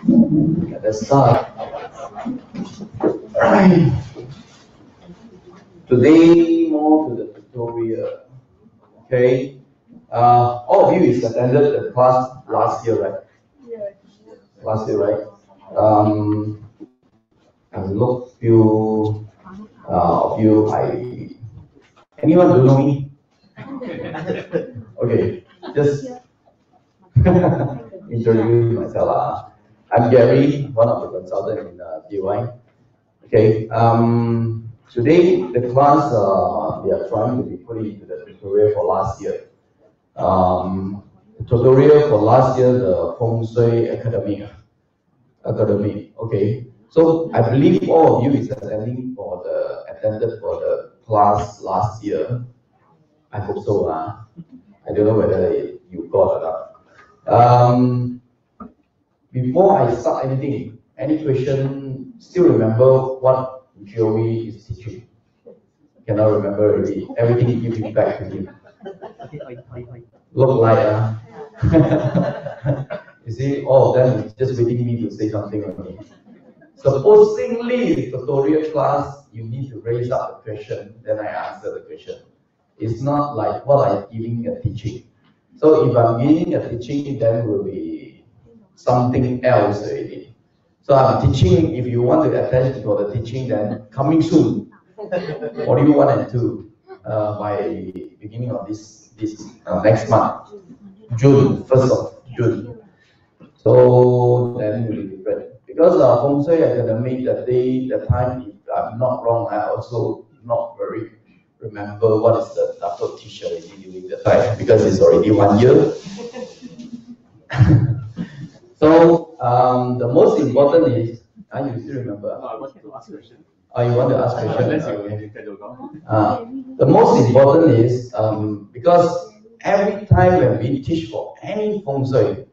Let's start. Alright. Today, more to the tutorial. Okay. All of you is attended the class last year, right? Yeah. Last year, right? I look few of you. Anyone do know me? Okay, just introduce myself. I'm Gary, one of the consultants in DY. Okay. Today the class we are trying to be put into the tutorial for last year. The tutorial for last year, the Feng Shui Academy. Okay. So I believe all of you is attended for the class last year. I hope so. I don't know whether you got or not. Before I start anything, any question? Still remember what Joey is teaching? Cannot remember already. Everything give it back to him. Look like you see, all of them is just waiting me to say something only. Supposingly, tutorial class, you need to raise up a question, then I answer the question. It's not like what I'm giving a teaching. So if I'm giving a teaching, then will be something else already. So I'm teaching. If you want to attend for the teaching, then coming soon. Module 1 and 2 by beginning of this next month, June, 1st of June. So then it will be different. Because Feng Shui Academy, the time, if I'm not wrong, I also not very remember what is the Dato teacher already during the time, because it's already 1 year. So the most important is, you still remember? I want to ask a question. You want to ask a question? The most important is, because every time when we teach for any Feng Shui,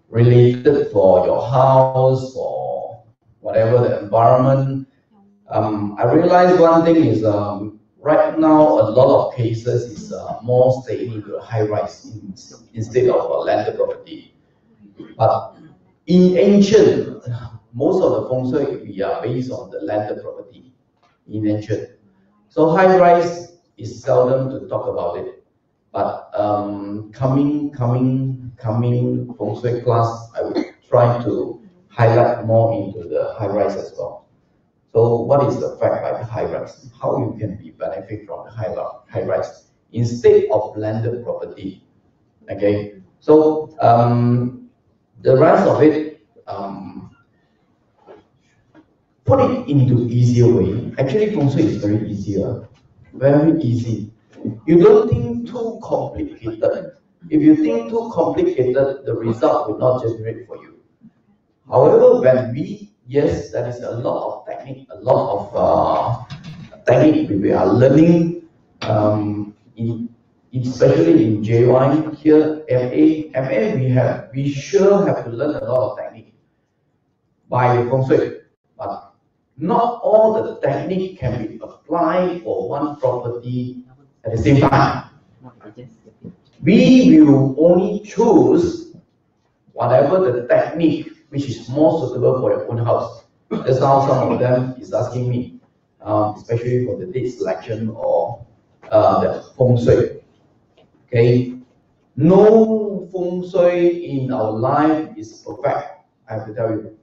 related for your house, for whatever the environment, I realize one thing is, right now a lot of cases is more staying into a high rise instead of a landed property. But in ancient, most of the Feng Shui we are based on the landed property in ancient. So high rise is seldom to talk about it. But coming Feng Shui class, I will try to highlight more into the high rise as well. So what is the fact by the high rise? How you can be benefit from the high rise instead of landed property? Okay. So the rest of it, put it into easier way. Actually, Feng Shui is very easier, very easy. You don't think too complicated. If you think too complicated, the result will not generate for you. However, when yes, there is a lot of technique, we are learning, especially in JY here, MA, we sure have to learn a lot of technique by the Feng Shui, but not all the technique can be applied for one property at the same time. We will only choose whatever the technique which is more suitable for your own house. Just now some of them is asking me, especially for the date selection or the Feng Shui. Okay, no Feng Shui in our life is perfect. I have to tell you,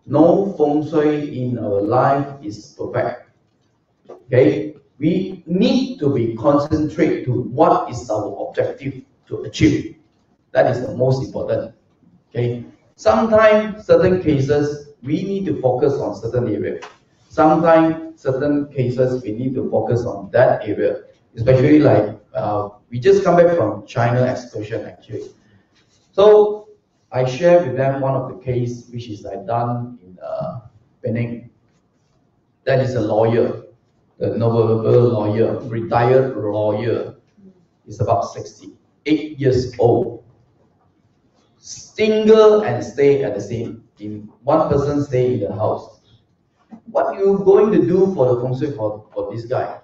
no Feng Shui in our life is perfect. Okay, we need to be concentrate to what is our objective to achieve. That is the most important. Okay, sometimes certain cases we need to focus on certain area. Sometimes certain cases we need to focus on that area. Especially like we just come back from China excursion actually. So I share with them one of the case which is I done in Penang. That is a lawyer, the Nobel lawyer, retired lawyer. Is about 68 years old. Single and stay at the same. One person stay in the house. What are you going to do for the Feng Shui for this guy?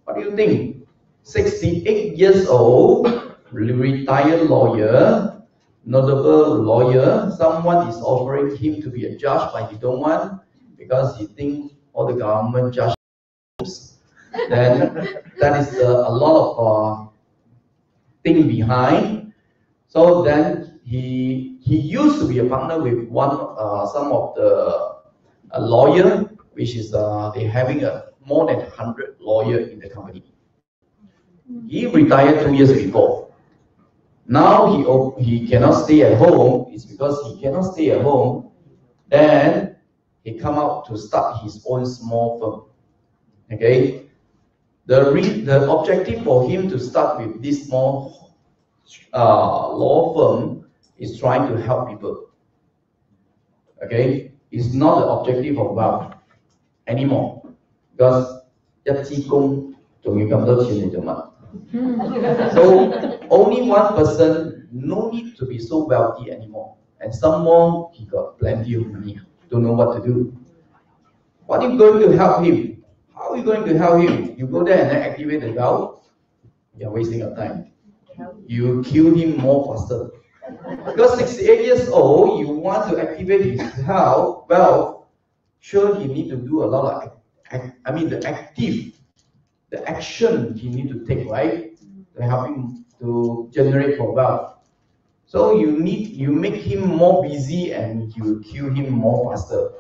What do you think? 68 years old, retired lawyer, notable lawyer. Someone is offering him to be a judge, but he don't want because he thinks all the government judges. Then that is a lot of thing behind. So then he used to be a partner with some of the lawyer, which is they having more than 100 lawyer in the company. He retired 2 years before. Now he cannot stay at home. It's because he cannot stay at home. Then he come out to start his own small firm. Okay, the objective for him to start with this small law firm is trying to help people. Okay, it's not the objective of wealth anymore because 一支公仲要咁多錢嚟做乜？ So only one person, no need to be so wealthy anymore. And someone, he got plenty of money, don't know what to do. What are you going to help him? How are you going to help him? You go there and then activate the valve, you're wasting your time. You kill him more faster. Because 68 years old, you want to activate his valve, sure he need to do a lot of, the action he need to take, right? To help him to generate for wealth. So you make him more busy and you kill him more faster.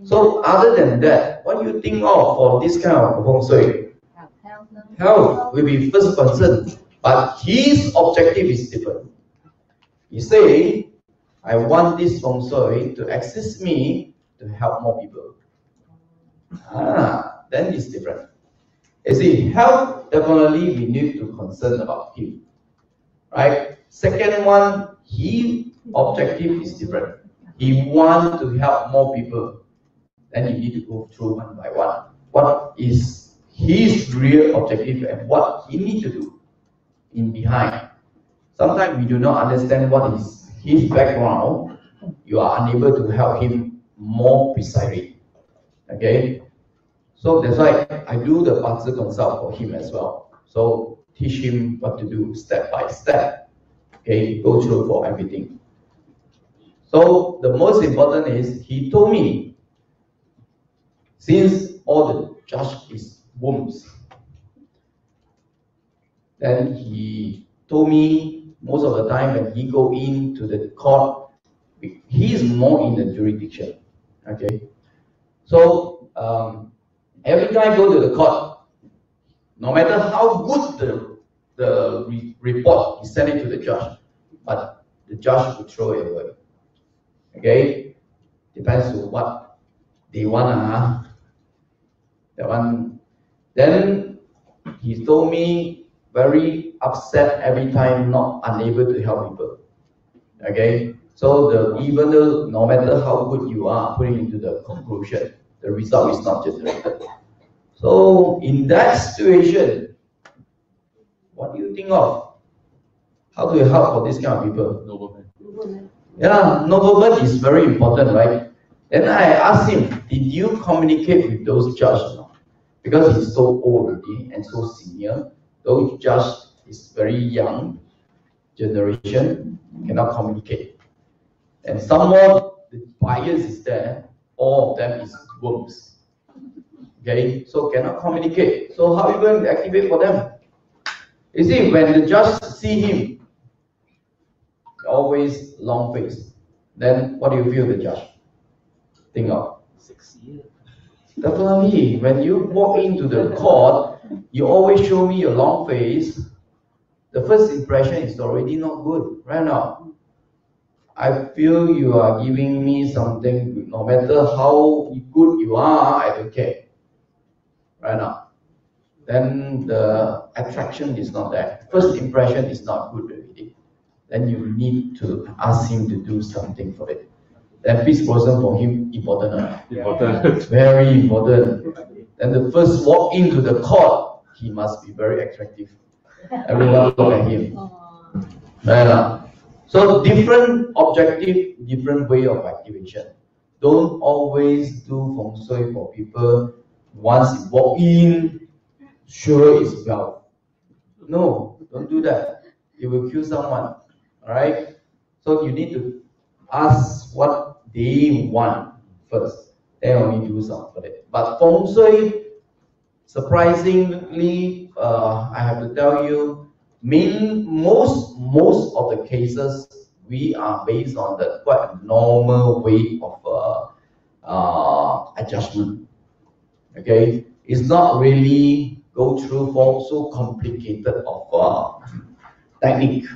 So other than that, what do you think of for this kind of feng shui? Health will be first concern, but his objective is different. He say, I want this feng shui to assist me to help more people. Then it's different. You see, health, definitely we need to concern about him, right? Second one, his objective is different. He wants to help more people. Then you need to go through one by one. What is his real objective and what he needs to do in behind? Sometimes we do not understand what is his background. You are unable to help him more precisely. Okay? So that's why I do the Bazi consult for him as well. So teach him what to do step by step. Okay, go through for everything. So the most important is he told me, since all the judge is wombs, then he told me most of the time when he go into the court, he is more in the jurisdiction. Okay, so every time I go to the court, no matter how good the report, he send it to the judge, but the judge will throw it away. Okay, depends on what they want. That one. Then he told me very upset every time, not unable to help people. Okay, so even though no matter how good you are putting into the conclusion, the result is not generated. So in that situation, what do you think of? How do you help for this kind of people? Nobleman. Yeah, nobleman is very important, right? Then I asked him, did you communicate with those judges? Because he's so old already and so senior, those judges is very young generation, cannot communicate. And some more, the bias is there, all of them is worms. Okay, so cannot communicate. So how are you going to activate for them? You see, when the judge see him, always long face, then what do you feel the judge think of? 6 years. Definitely, when you walk into the court, you always show me your long face. The first impression is already not good right now. I feel you are giving me something, no matter how good you are, I don't care. Right now. Then the attraction is not there. First impression is not good already. Then you need to ask him to do something for it. Then peace person for him important. Important. Very important. Then the first walk into the court, he must be very attractive. Everyone look at him. Right. So different objective, different way of activation. Don't always do feng shui for people. Once you walk in, sure it's wealth. No, don't do that. You will kill someone. Alright? So you need to ask what they want first, then only do something for it. But feng shui, surprisingly, I have to tell you, most of the cases we are based on the quite normal way of adjustment. Okay, it's not really go through for so complicated of technique.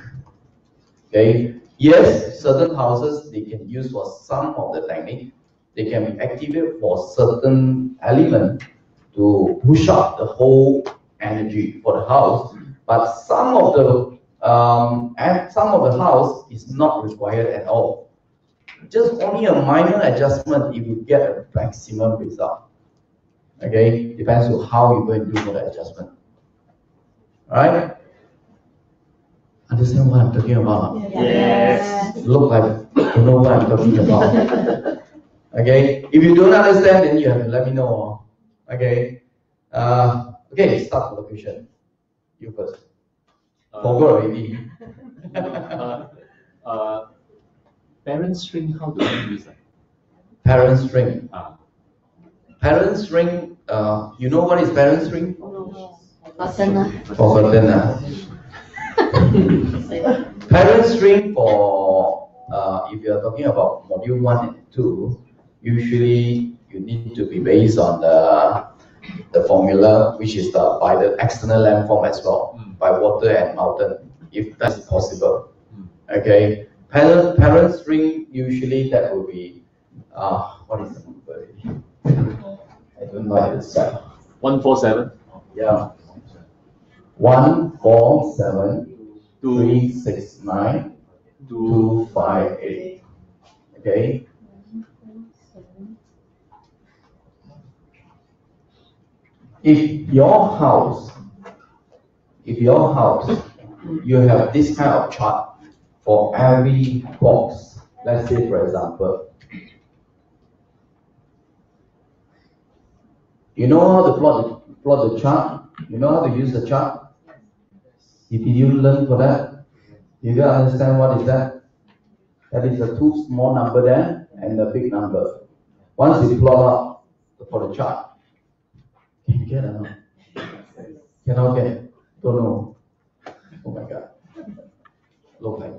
Okay, yes, certain houses they can use for some of the technique. They can be activated for certain element to push up the whole energy for the house. But some of the house is not required at all. Just only a minor adjustment, you will get a maximum result. Okay, depends on how you're going to do for the adjustment. Alright? Understand what I'm talking about? Yes. Look like you know what I'm talking about. Okay, if you don't understand, then you have to let me know. Okay, okay, start the question. You first. Forgot already. Parent string, how do you use it? Parent string. Parent string, you know what is parent string? Forgotten. Parent string for, if you are talking about module 1 and 2, usually you need to be based on the formula, which is by the external landform as well, by water and mountain, if that's possible. Okay, parent string, usually that will be, what is the number? I don't know the spell. 147. Yeah. 147 369 258. Okay. If your house, you have this kind of chart for every box. Let's say, for example, you know how to plot the chart? You know how to use the chart? Did you learn for that? Did you understand what is that? That is the two small number there and the big number. Once you plot out for the chart, can you get or not? Cannot get? Don't know. Oh my God. Look like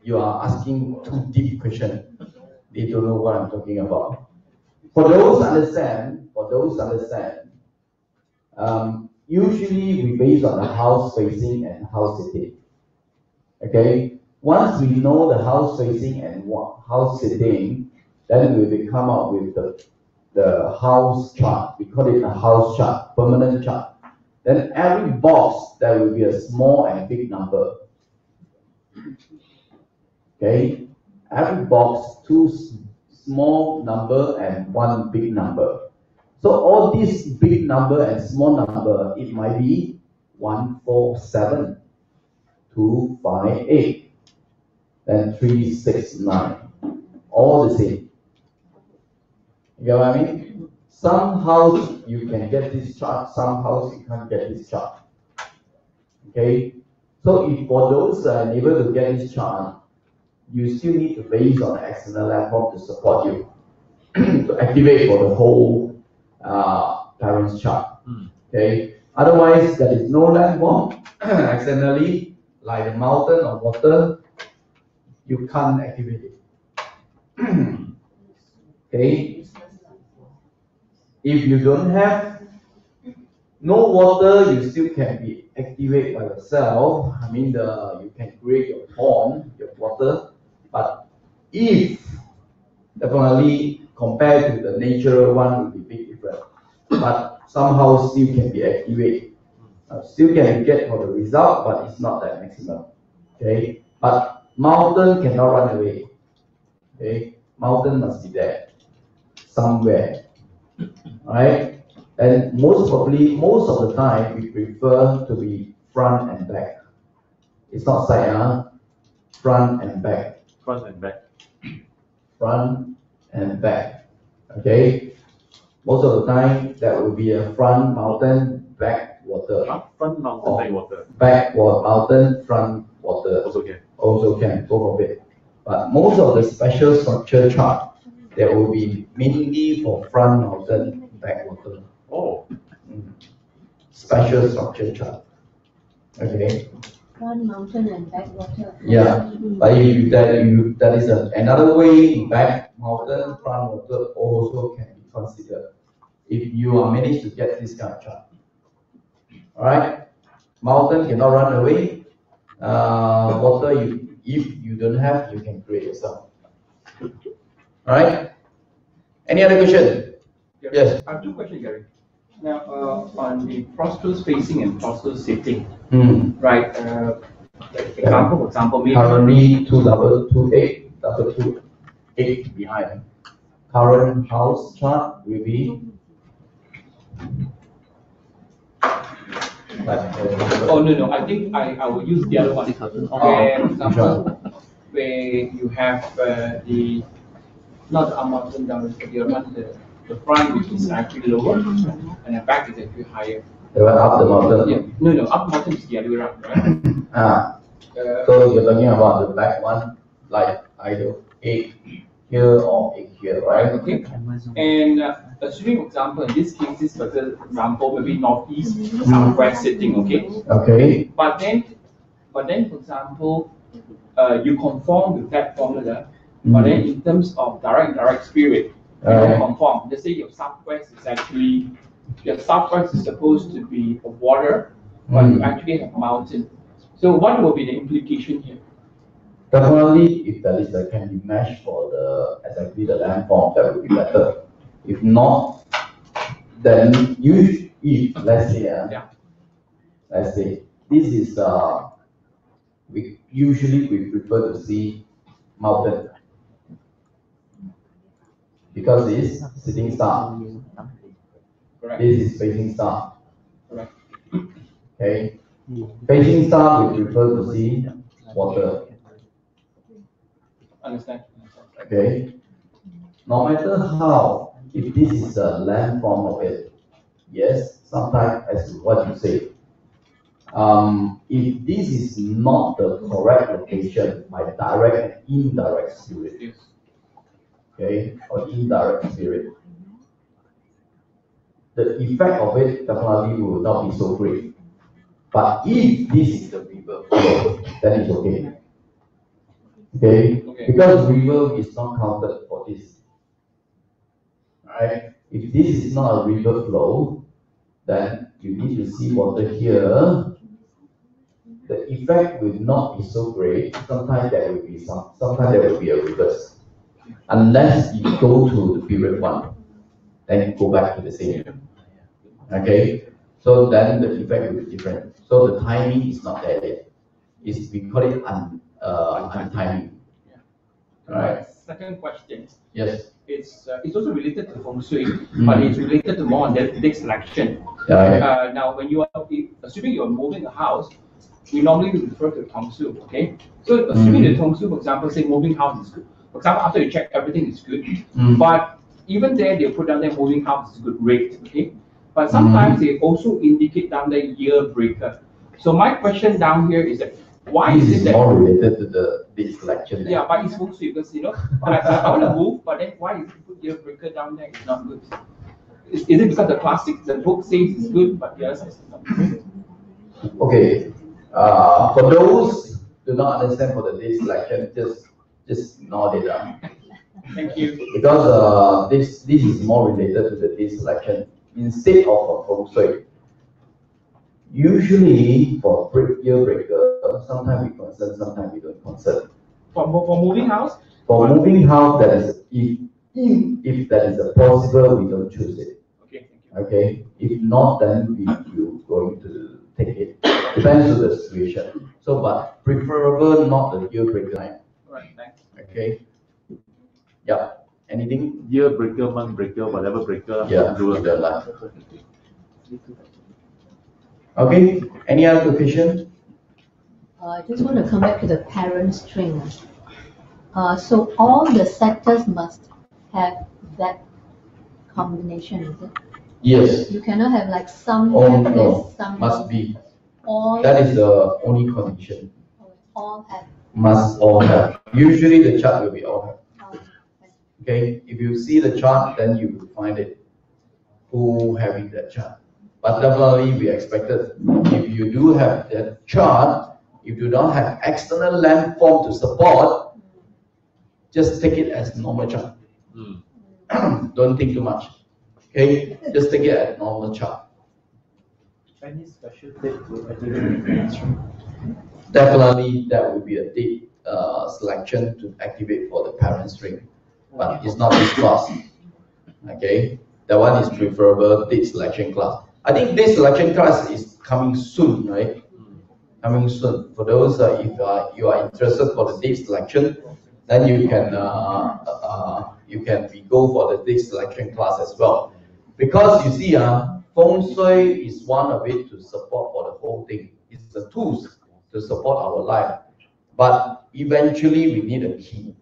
you are asking too deep question. They don't know what I'm talking about. For those understand, usually we base on the house facing and house sitting. Okay, once we know the house facing and house sitting, then we will come up with the house chart. We call it a house chart, permanent chart. Then every box there will be a small and big number. Okay, every box, two small number and one big number. So all these big number and small number, it might be 147, 258, then 369, all the same. You get what I mean? Some house you can get this chart, some house you can't get this chart. Okay, so if for those able to get this chart, you still need to base on the external landform to support you to activate for the whole parent's chart. Okay, otherwise there is no landform externally, like the mountain or water, you can't activate it. Okay, if you don't have no water, you still can be activated by yourself. I mean, you can create your pond, your water. But if definitely compared to the natural one, will be big different. But somehow still can be activated. Still can get for the result, but it's not that maximum. Okay, but mountain cannot run away. Okay, mountain must be there somewhere. Alright, and most of the time we prefer to be front and back. It's not side, front and back. Front and back. Front and back. Okay, most of the time that will be a front mountain, back water. Front mountain, back water. Back mountain, front water. Also can. Also can, both of it. But most of the special structure chart, there will be mainly for front mountain backwater. Oh. Special structure chart. Okay. Front mountain and backwater. Yeah, but if that is another way, back mountain, front water also can be considered if you are managed to get this kind of chart. Alright, mountain cannot run away. Water, if you don't have, you can create yourself. Alright, any other question? Yes. I have two questions, Gary. Now, on the prosperous spacing and prosperous sitting, right? Like for example, maybe currently 228 behind. Current house chart will be. Oh no, I think I will use the other one. Where, for example, where you have not the arm mountain down, but the other one, the front which is actually lower, and the back is actually higher. They went up the mountain. Yeah, no, up mountain is the other way around, right? So you're talking about the back one, like either 8 here or 8 here, right? Okay. And assuming, for example, in this case, this particular example, maybe northeast, southwest sitting, okay? Okay. But then, for example, you conform with that formula, but then in terms of direct and indirect spirit, you don't conform. Let's say your southwest is supposed to be a water, but you actually have a mountain. So what will be the implication here? Definitely, if that is can be meshed for exactly the landform, that would be better. If not, then if let's say this is we prefer to see mountain because this is sitting star. Correct. This is facing star. Correct. Okay. Facing star, we prefer to see water. Understand. Okay. No matter how, if this is a landform of it, yes, sometimes as what you say, if this is not the correct location by direct and indirect spirit, okay, or indirect spirit, the effect of it definitely will not be so great. But if this is the river flow, then it's okay. Okay? Because river is not counted for this. Right? If this is not a river flow, then you need to see water here. The effect will not be so great. Sometimes there will be a reverse. Unless you go to the period one, then you go back to the same. Okay? So then the effect will be different. So the timing is not there yet. We call it untiming. Right. Second question. Yes. It's also related to feng shui, but it's related to more on deck selection. Now, when you are assuming you're moving a house, we normally refer to feng shui. Okay. So assuming the feng shui, for example, say moving house is good. For example, after you check everything is good, but even there they put down there moving house is good rate. Okay. But sometimes they also indicate down there year breaker. So my question down here is that why this is it that more related to this selection? Yeah, but it's feng shui because I want to move, but then why is it put year breaker down there? It's not good. Is it because the book says it's good, but the other says it's not good? Okay. For those who do not understand for the day selection, just ignore it. Thank you. Because this is more related to the day selection instead of a feng shui. Usually for year breaker, sometimes we concern, sometimes we don't concern. For moving house? For moving house, that is if that is a possible, we don't choose it. Okay. Okay. If not, then we going to take it. Depends on the situation. So, but preferable not the year breaker time. Right. Thanks. Okay. Yeah. Anything? Year breaker, month breaker, whatever breaker. Yeah. Do the life. Okay. Any other question? I just want to come back to the parent string. So all the sectors must have that combination, is it? Yes. You cannot have like some Oh have no. this, some Must be. all That is the only condition. all have must all have. Usually the chart will be all have. Okay, if you see the chart, then you will find it who having that chart. But definitely we expected, if you do have that chart, if you don't have external landform to support, just take it as normal chart. Don't think too much. Okay, just take it as normal chart. Any special date to activate the parent string? Definitely, that will be a date selection to activate for the parent string, but it's not this class. Okay, that one is preferable date selection class. I think date selection class is coming soon, right? Coming soon. For those if you are interested for the date selection, then you can go for the date selection class as well. Because you see, Feng Shui is one of it to support for the whole thing. It's the tools to support our life. But eventually we need a key.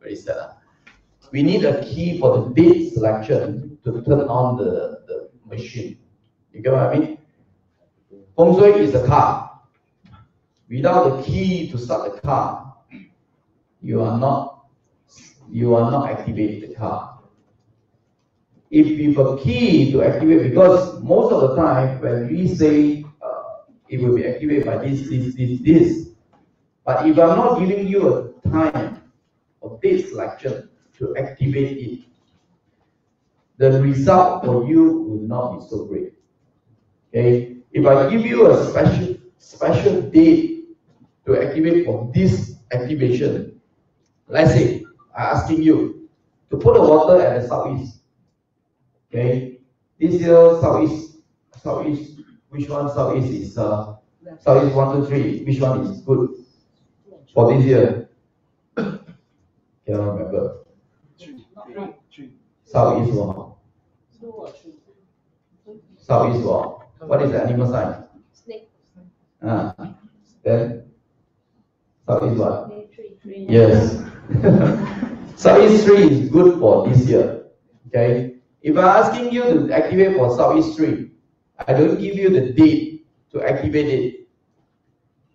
Very sad. We need a key for the date selection to turn on the machine. You get what I mean? Feng Shui is a car. Without the key to start the car, you are not activating the car. If you have a key to activate, because most of the time when we say it will be activated by this, but if I'm not giving you a time of date selection to activate it, the result for you will not be so great. Okay, if I give you a special date to activate for this activation, let's say I'm asking you to put the water at the southeast. Okay, this year southeast, which one southeast is southeast 1, 2, 3? Which one is good for this year? Cannot remember. Southeast one. Southeast one. What is the animal sign? Snake. Then southeast one. Yes. Southeast 3 is good for this year. Okay. If I'm asking you to activate for Southeast 3, I don't give you the date to activate it,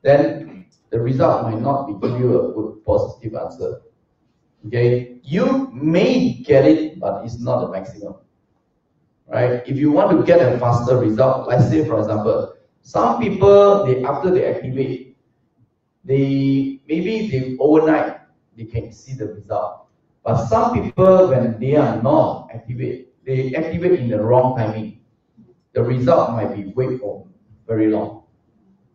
then the result might not be give you a good positive answer. Okay, you may get it, but it's not the maximum. Right? If you want to get a faster result, let's say for example, some people after they activate, maybe overnight they can see the result. But some people, when they are not activate, they activate in the wrong timing. The result might be wait for very long.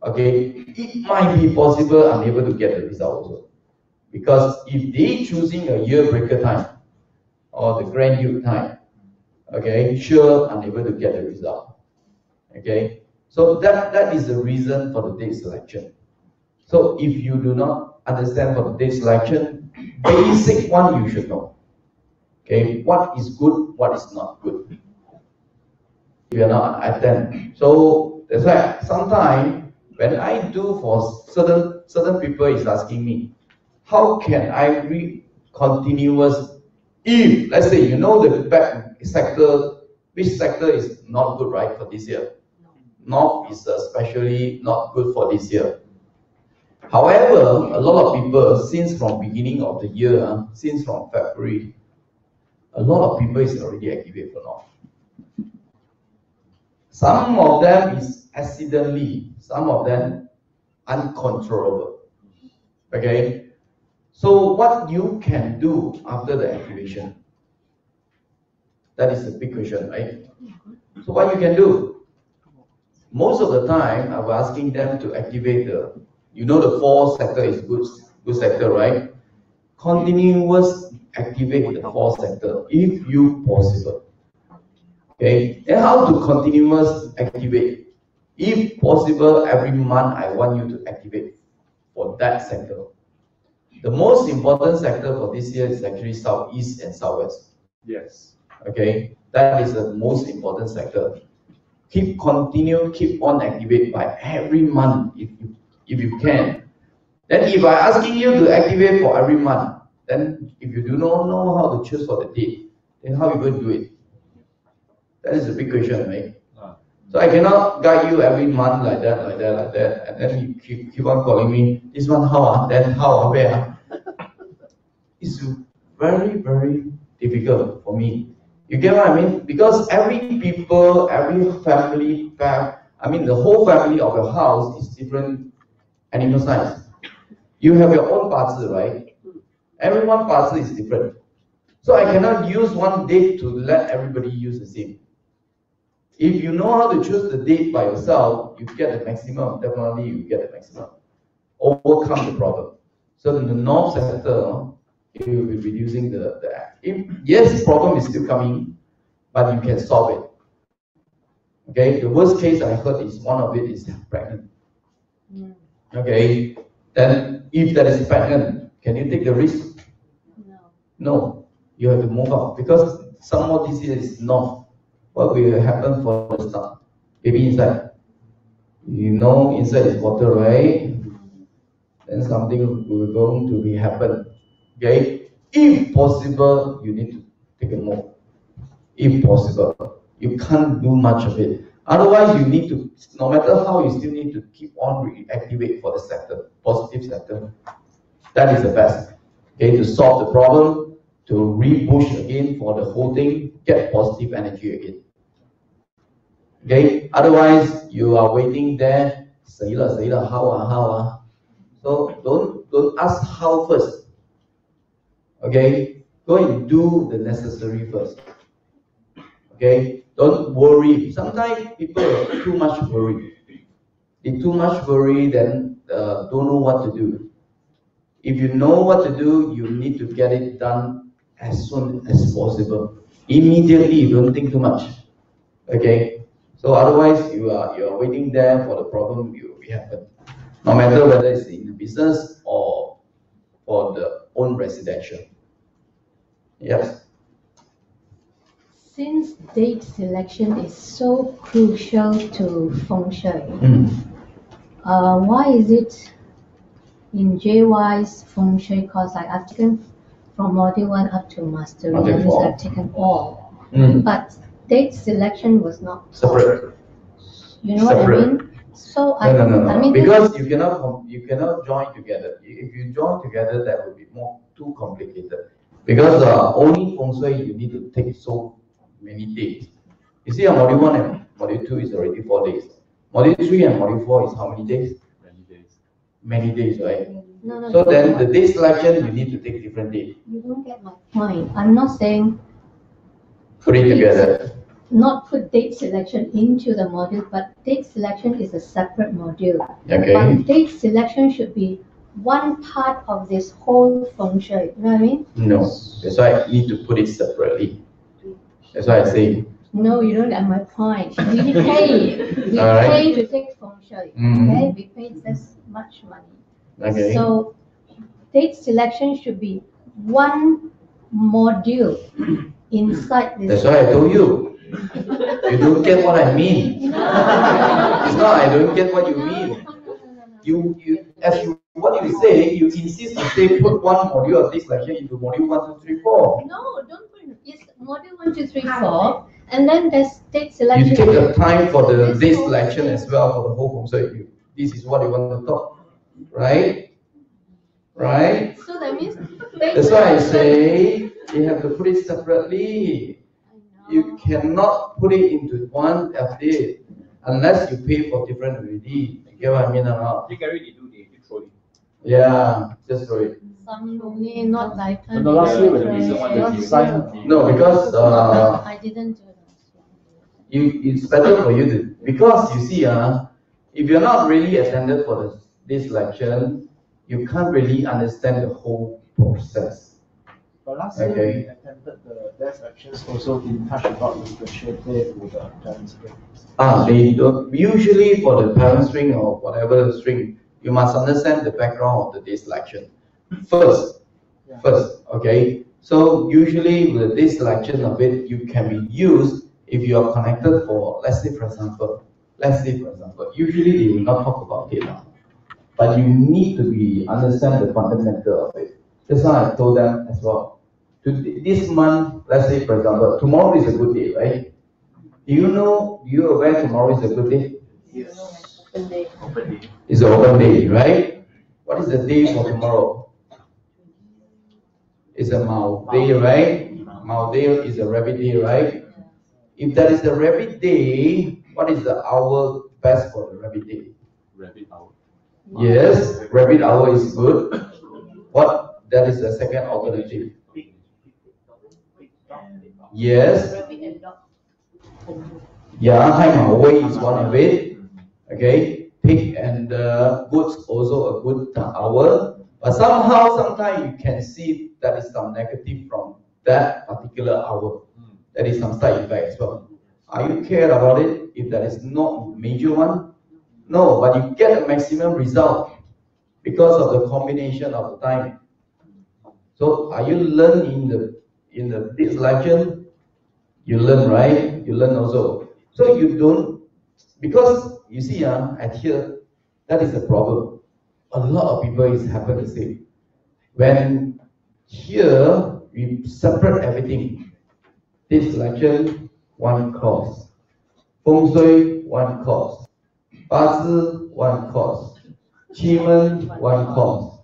Okay, it might be possible unable to get the result also. Because if they choosing a year breaker time or the grand youth time, okay, sure unable to get the result. Okay, so that is the reason for the date selection. So if you do not understand for the date selection, basic one you should know. Okay, what is good, what is not good. If you are not attend. So that's why sometimes when I do for certain people is asking me, how can I read continuous if, let's say, you know the back sector, which sector is not good, right, for this year? North is especially not good for this year. However, a lot of people, since from beginning of the year, since from February, a lot of people is already activated for North. Some of them is accidentally, some of them uncontrollable. Okay? So what you can do after the activation? That is the big question, right? So what you can do? Most of the time, I was asking them to activate the, the 4 sector is good sector, right? Continuous activate the 4 sector if you possible. Okay, and how to continuous activate? If possible, every month I want you to activate for that sector. The most important sector for this year is actually Southeast and Southwest. Yes. Okay, that is the most important sector. Keep on activate by every month if you can. Then if I'm asking you to activate for every month, then if you do not know how to choose for the date, then how are you going to do it? That is a big question, right? So I cannot guide you every month like that, and then you keep on calling me, this one how, then how, where. It's very, very difficult for me. You get what I mean? Because every people, every family, the whole family of your house is different animal size. You have your own parcel, right? Everyone's parcel is different. So I cannot use one date to let everybody use the same. If you know how to choose the date by yourself, you get the maximum, definitely you get the maximum. Overcome the problem. So in the north sector, it will be reducing yes, problem is still coming, but you can solve it. Okay, the worst case I heard is one of it is pregnant. Okay, then if that is pregnant, can you take the risk? No. No, you have to move out because some more disease is north. What will happen for the start? Baby inside. You know inside is water, right? Then something will going to be happen. Okay? If possible, you need to take a move. If possible. You can't do much of it. Otherwise, you need to, no matter how, you still need to keep on reactivate for the sector, positive sector. That is the best. Okay, to solve the problem, to re-push again for the whole thing, get positive energy again. Okay, otherwise you are waiting there, 死了, how. So don't ask how first. Okay, go and do the necessary first. Okay, don't worry. Sometimes people are too much worried. They too much worry, then don't know what to do. If you know what to do, you need to get it done as soon as possible. Immediately, don't think too much. Okay, so otherwise you are waiting there for the problem will happen. No matter whether it's in the business or for the own residential. Yes. Since date selection is so crucial to feng shui, why is it in JY's feng shui course I've taken from module 1 up to mastery, that means I've taken all, but date selection was not separate. You know what I mean? So No. I mean because you cannot join together. If you join together, that would be too complicated. Because only feng shui you need to take so many days. You see, module 1 and module 2 is already 4 days. Module 3 and module 4 is how many days? Many days, right? No, so then the date selection, you need to take different dates. You don't get my point. I'm not saying Put it together. Not put date selection into the module, but date selection is a separate module. Okay. But date selection should be one part of this whole feng shui. You know what I mean? No, that's why I need to put it separately. That's why I say. No, you don't get my point. We pay to take feng shui. Okay, we pay this much money. Okay. So date selection should be one module inside this. That's why I told you. You don't get what I mean. It's not I don't get what you mean. What you say, you insist to say put one module of this selection into module 1, 2, 3, 4. No, don't put it. It's module 1, 2, 3, 4, and then there's date selection. You take the time for the date selection as well for the whole feng shui. This is what you want to talk, right? Right? So that means that's why I say you have to put it separately. You cannot put it into one FD unless you pay for different already. You get what I mean or not? They throw it. Yeah, just throw it. some only not lifetime. The last year when the Right. reason why they signed. No, because I didn't do that. it's better for you to, because you see, if you're not really attended for this lecture, you can't really understand the whole process. But last year we attended the death actions also in touch about with the share with the parents. They don't, usually for the parent string or whatever string, you must understand the background of the day selection first. Okay. So usually with this selection of it, you can be used if you are connected for, let's say for example, usually they will not talk about it now, but you need to understand the fundamental of it. That's why I told them as well. This month, let's say for example, tomorrow is a good day, right? Do you aware tomorrow is a good day? Yes. Open day. Open day. It's an open day, right? What is the day for tomorrow? It's a Mao day, right? Mao day is a rabbit day, right? If that is the rabbit day, what is the hour best for the rabbit day? Rabbit hour. Yes, rabbit hour is good. What? That is the second alternative. Yes. Rabbit and dog. Yeah, Hai Mao Wei is one of it. Okay, pig and goats also a good hour. But somehow, sometimes you can see that is some negative from that particular hour. That is some side effect as well. Are you care about it if that is not major one? No, but you get a maximum result because of the combination of the time. So are you learn in this lecture? You learn, right? You learn also. So you don't, because you see, at here, that is the problem. A lot of people is happen to say, when here we separate everything. This lecture, one course. Feng Shui, one course. Bazi, one course. Qi, one course.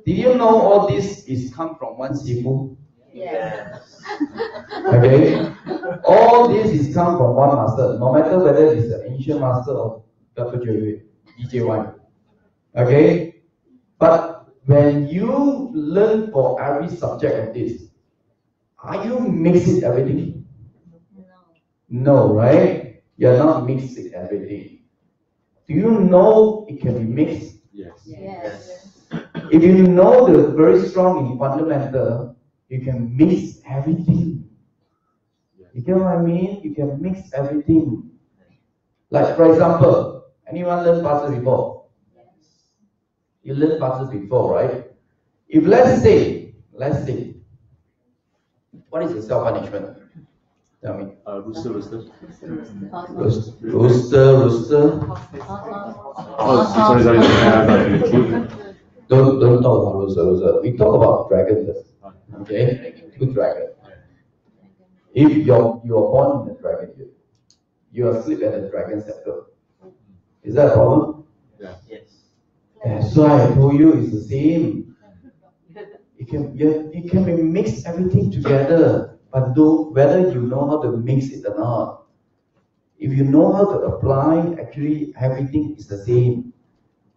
Did you know all this is come from one Sifu? Yes. Okay? All this is come from one master, no matter whether it's the ancient master or Dr. DJY. Okay? But when you learn for every subject of this, are you mixing everything? No, right? You're not mixing everything. Do you know it can be mixed? Yes. Yes. If you know the very strong in fundamental, you can mix everything. You get what I mean? You can mix everything. Like for example, anyone learn Bazi before? You learned Bazi before, right? If let's say, what is the self-punishment? Tell me. Rooster. Rooster. Oh, sorry. Don't talk about rooster. We talk about dragon first. Okay? Two dragon. If you are born in a dragon year, you are asleep at the dragon scepter. Is that a problem? Yeah. Yes. That's why I told you it's the same. You can mix everything together, but whether you know how to mix it or not. If you know how to apply, actually everything is the same.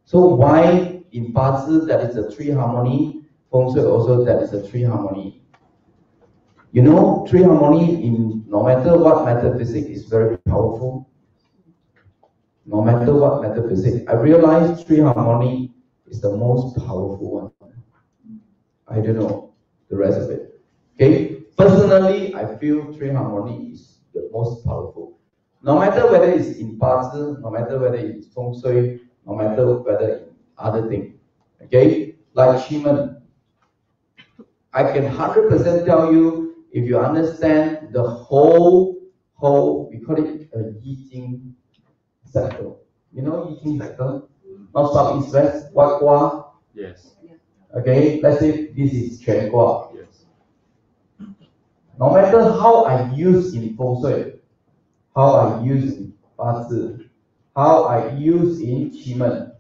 So why in Bazi that is a three harmony, Feng Shui also that is a three harmony. You know, three harmony in no matter what metaphysics is very powerful. No matter what metaphysics, I realize three harmony is the most powerful one. I don't know the rest of it. Okay, personally, I feel three harmony is the most powerful. No matter whether it's in Bazi, no matter whether it's Feng Shui, no matter whether it's other thing. Okay, like Qi. I can 100% tell you, if you understand the whole, we call it a Yi Jing sector. You know Yi Jing sector? Not south, east, west, what Gua? Yes. Okay, let's say this is Quan Gua. Yes. No matter how I use in Feng Shui, how I use in Bazi, how I use in Qi,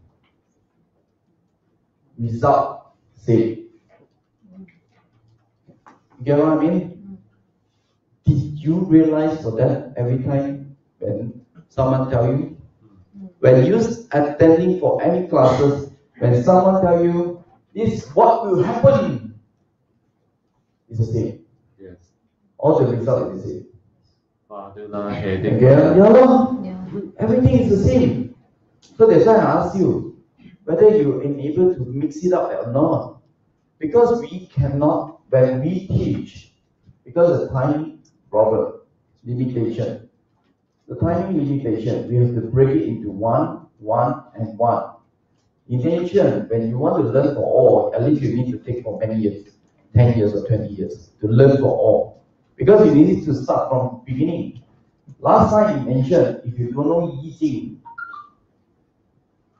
result same. You get what I mean? Did you realize for that every time when someone tell you? When you attending for any classes, when someone tell you, this is what will happen, it's the same. Yes. All the result is the same. Headache. Yeah, everything is the same. So that's why I ask you, whether you are able to mix it up or not. Because we cannot, when we teach, because of time problem, limitation. The timing limitation, we have to break it into one, and one. In ancient, when you want to learn for all, at least you need to take for many years, 10 years or 20 years, to learn for all. Because you need to start from beginning. Last time in ancient, if you don't know Yi Jing,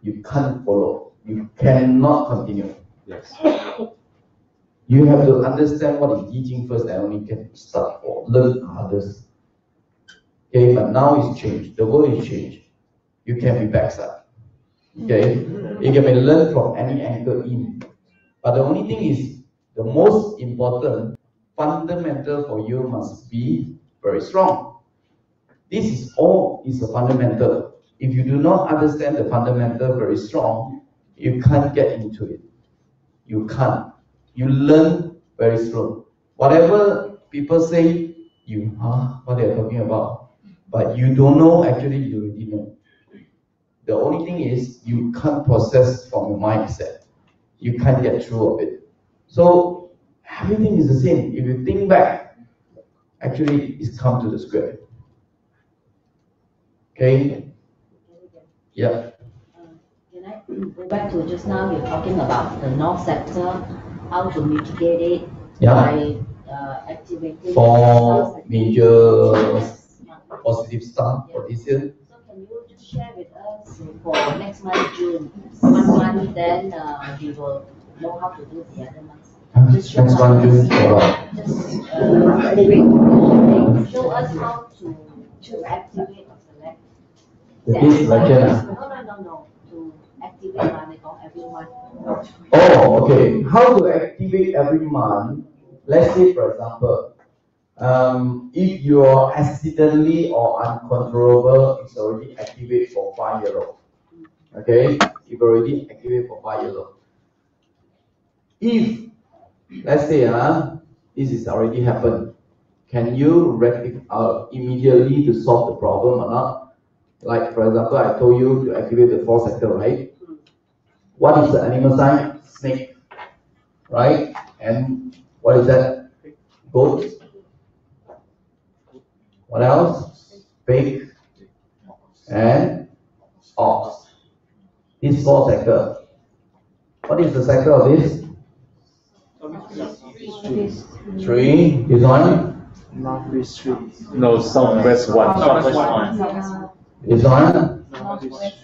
you can't follow. You cannot continue. Yes. You have to understand what is Yi Jing first and only can start or learn others. Okay, but now it's changed. The world is changed. You can be backside. Okay, it can be learned from any angle in. But the only thing is, the most important fundamental for you must be very strong. This is all is a fundamental. If you do not understand the fundamental very strong, you can't get into it. You can't. You learn very slow. Whatever people say, what they are talking about. But you don't know, actually you already know. The only thing is, you can't process from your mindset. You can't get through of it. So, everything is the same. If you think back, actually it's come to the square. Okay? Yeah. Can I go back to just now, you're talking about the north sector, how to mitigate it by activating 4 major positive stuff for this year. So can you just share with us for next month, June, 1 month, then we will know how to do the other months. Just Next one, June, for Just show us how to activate or select. this election. No. To activate every month. Oh, okay. How to activate every month? Let's say, for example, if you are accidentally or uncontrollable, it's already activated for 5 years old. Okay, you've already activated for 5 years old. If, let's say, this is already happened, can you rectify immediately to solve the problem or not? Like, for example, I told you to activate the 4th sector, right? What is the animal sign? Snake, right? And what is that? Goat. What else? Pig and ox. This 4 sector. What is the sector of this? 3. This one? Northwest 3. No, southwest one. Southwest one. This one? Northwest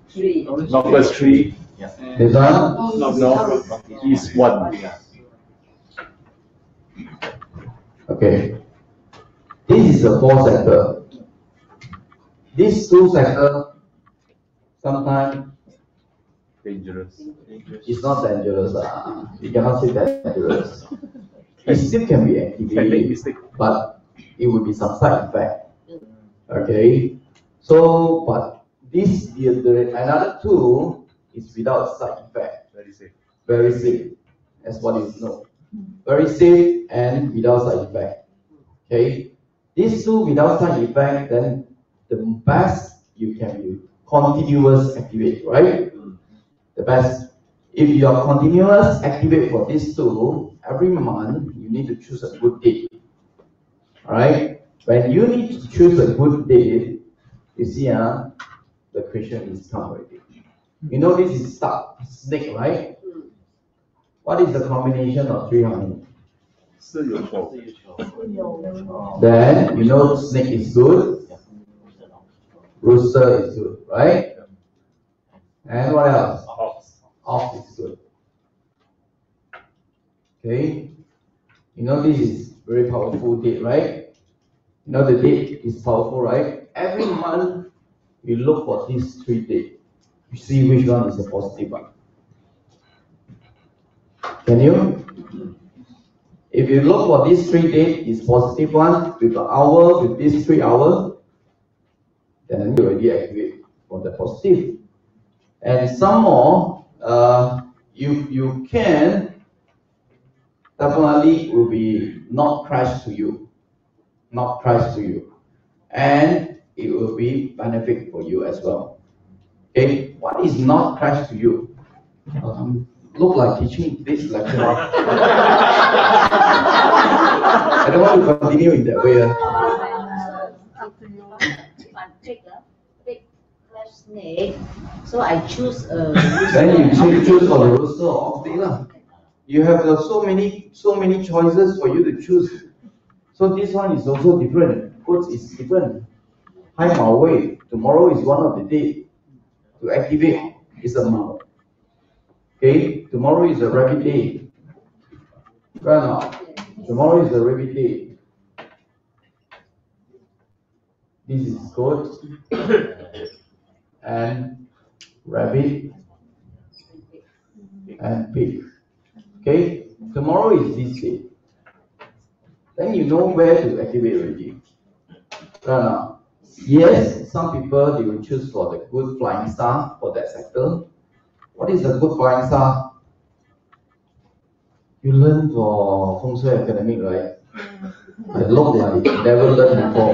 3. Northwest 3. This one? Northeast 1. Okay. This is the 4 sector. These 2 sector, sometimes Dangerous. it's not dangerous. You cannot say dangerous. It still can be activated, but it will be some side effect. Okay. So, but this another 2 is without side effect. Very safe. Very safe. That's what you know. Very safe and without side effect. Okay. These 2 without side effect, then the best you can do continuous activate, right? The best. If you are continuous activate for these 2, every month you need to choose a good date. Alright? When you need to choose a good date, you see the question is come already. You know this is snake, right? What is the combination of 3 harmony? Then you know snake is good, rooster is good, right? And what else? Ox is good. Okay? You know this is very powerful date, right? You know the date is powerful, right? Every month you look for these 3 dates. You see which one is the positive one. Can you? If you look for these 3 dates, is positive one with an hour, with these 3 hours, then you already activate for the positive. And some more, you can definitely will be not crash to you, and it will be benefit for you as well. Okay, what is not crash to you? Look like teaching this lecture. I don't want to continue in that way. Big flash snake, so I choose Then you choose for the rooster or ox day lah. You have so many choices for you to choose. So this one is also different. Goats is different. Hai Mao Wei, tomorrow is one of the day to activate. It's a Mao. Okay, tomorrow is a rabbit day. Right now, tomorrow is a rabbit day. This is goat and rabbit and pig. Okay, tomorrow is this day. Then you know where to activate already. Yes, some people they will choose for the good flying star for that sector. What is a good flying star? You learn for Feng Shui Academic, right? It look like you never learned before.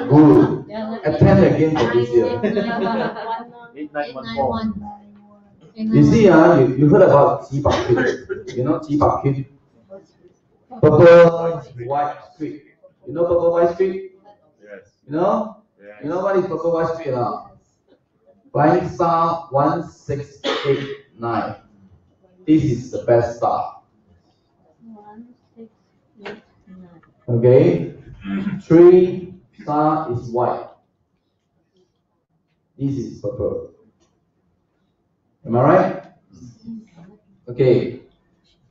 Good. Attend again for this year. 8914. You see, you heard about Ji Bak Kit. You know Ji Bak Kit? Purple white streak. You know purple white streak? Yes. You know? Yes. You know what is purple white streak now? Flying star 1689. This is the best star. 1689. Okay? 3 star is white. This is purple. Am I right? Okay.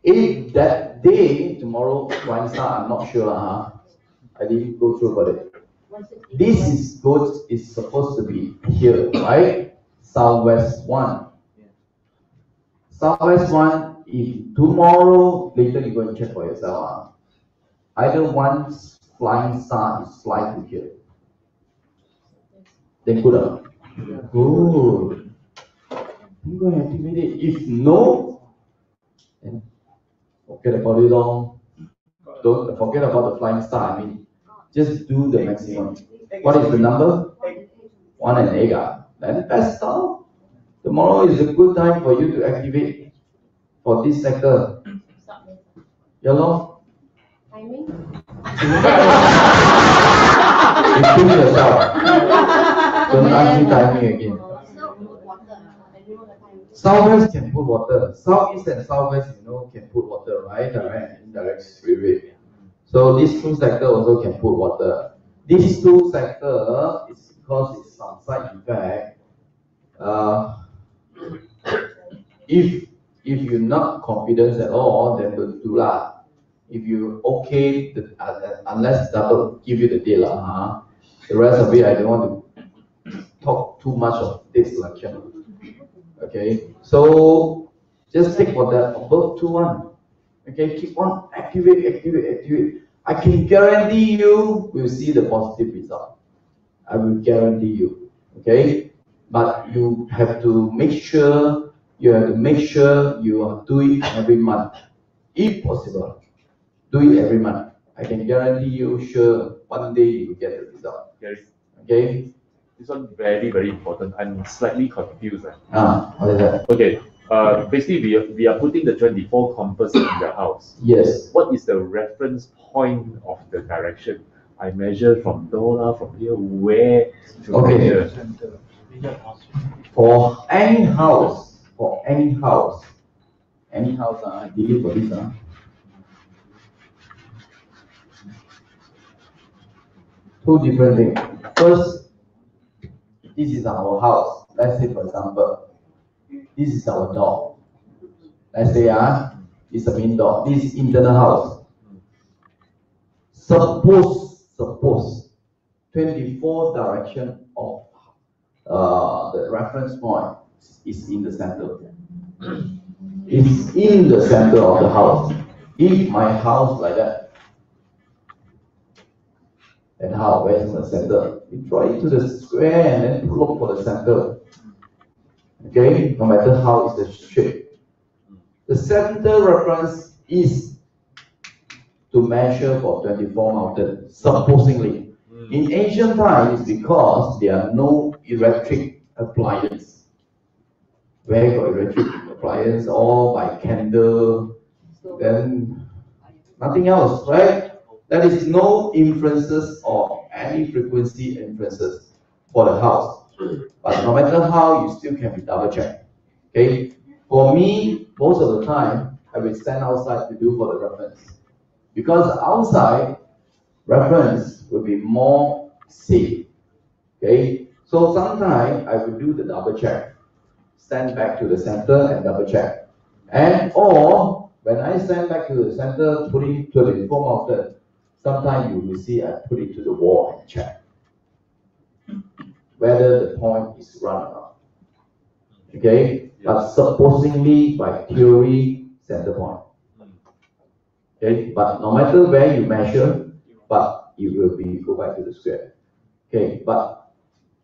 If that day, tomorrow, flying star, I'm not sure. I didn't go through about it. This is good, is supposed to be here, right? Southwest 1. Southwest 1, if tomorrow, later you go and check for yourself. Either one flying star is flying to here. Then good. Good. I'm going to activate it. If no, then forget about it all. Don't forget about the flying star. I mean, just do the maximum. What is the number? 1 and 8. Then best star. Tomorrow is a good time for you to activate for this sector. Yellow? Timing? You choose yourself. Don't ask me timing again. Southwest can put water. Southeast and southwest, can put water, right? Direct and indirect spirit. So these 2 sectors also can put water. These 2 sectors is because it's some side effect. If you're not confident at all, then don't do lah. If you okay, unless double give you the deal lah. The rest of it, I don't want to talk too much of this lecture. Okay, so just take for the above 2-1. Okay, keep on activate. I can guarantee you will see the positive result. I will guarantee you. Okay, but you have to make sure you are doing it every month, if possible. Do it every month. I can guarantee you, sure, one day you will get the result. Yes. Okay. This one very, very important. I'm slightly confused. What is that? Okay. Basically, we are putting the 24 compass in the house. Yes. What is the reference point of the direction? I measure from Dola, from here, where to measure? For any house, I delete for this. 2 different things. First, this is our house. Let's say, for example, this is our door. Let's say, it's the main door. This is internal house. Suppose 24 direction of the reference point is in the center. It's in the center of the house. If my house like that, then how? Where is the center? You draw it to the square and then look for the center. Okay, no matter how is the shape. The center reference is to measure for 24 mountains, supposedly. In ancient times, because there are no electric appliance. Where got electric appliance? All by candle, then nothing else, right? There is no influences or any frequency influences for the house. But no matter how, you still can be double checked. Okay? For me, most of the time, I will stand outside to do for the reference. Because outside reference will be more safe. Okay? So sometimes I will do the double check. Stand back to the center and double check. And or when I stand back to the center, putting 24 mountain, sometimes you will see I put it to the wall and check whether the point is run or not. Okay? But supposingly by theory, center point. Okay? But no matter where you measure, but it will be go back to the square. Okay? But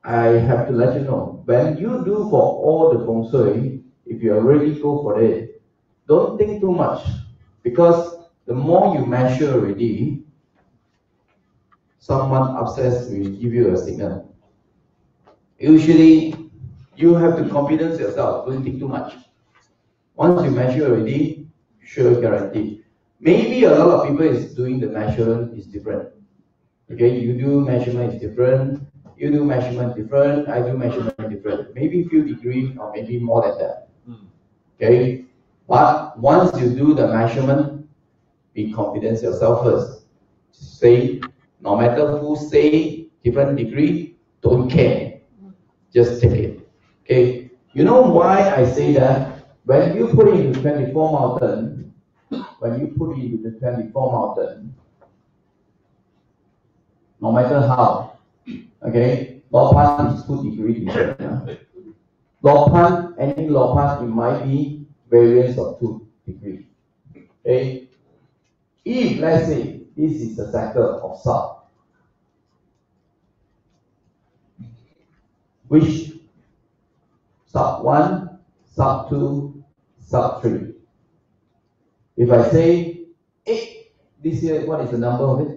I have to let you know, when you do for all the feng shui, if you already go for it, don't think too much, because the more you measure already, someone upstairs will give you a signal. Usually, you have to confidence yourself, don't think too much. Once you measure already, sure guarantee. Maybe a lot of people is doing the measurement is different. Okay, you do measurement is different, you do measurement different, I do measurement different. Maybe few degree or maybe more than that. Okay, but once you do the measurement, be confident yourself first. Say, no matter who say different degree, don't care. Just take it. Okay, you know why I say that? When you put it into 24 mountain, no matter how, okay, Lopan is 2 degrees different. Yeah? Lopan, any Lopan, it might be variance of 2 degrees. Okay, if let's say this is the sector of south, which sub 1, sub 2, sub 3. If I say 8, this here, what is the number of it?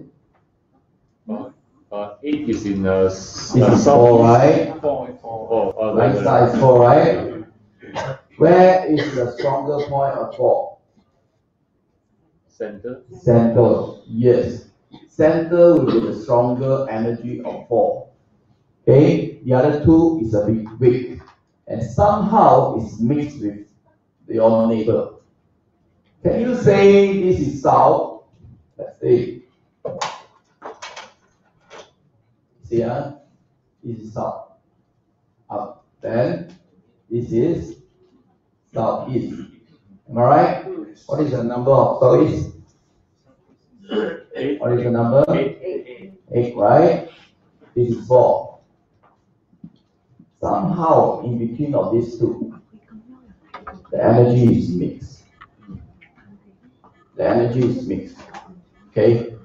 8 is in this is 4, right? 4. Right side is 4, right? Where is the stronger point of 4? Center. Center, yes. Center will be the stronger energy of 4. Okay, the other 2 is a bit weak, and somehow it's mixed with your neighbor. Can you say this is south? Let's say. See, this is south. Up. Then this is southeast. Am I right? What is the number of southeast? 8. What is the number? 8, right? This is 4. Somehow in between of these two, the energy is mixed. The energy is mixed. Okay?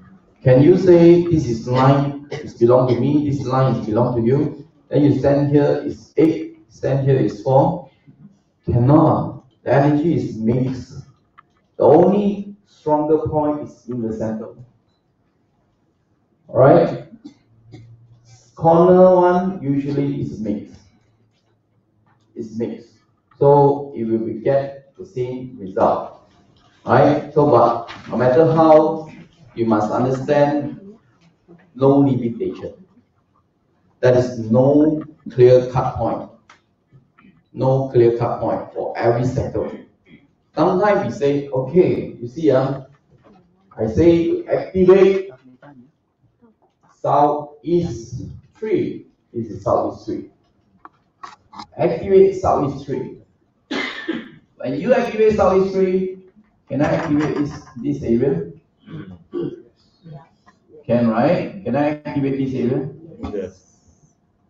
Can you say this is line is belong to me, this line is belong to you? Then you stand here is 8, stand here is 4. Cannot. The energy is mixed. The only stronger point is in the center. Alright? Corner one usually is mixed. It's mixed. So it will get the same result. Right? So but no matter how, you must understand no limitation. There is no clear cut point. No clear cut point for every sector. Sometimes we say, okay, you see, I say activate southeast 3. This is southeast 3. Activate southeast 3. When you activate southeast 3, can I activate this area? Can, right? Can I activate this area? Yes.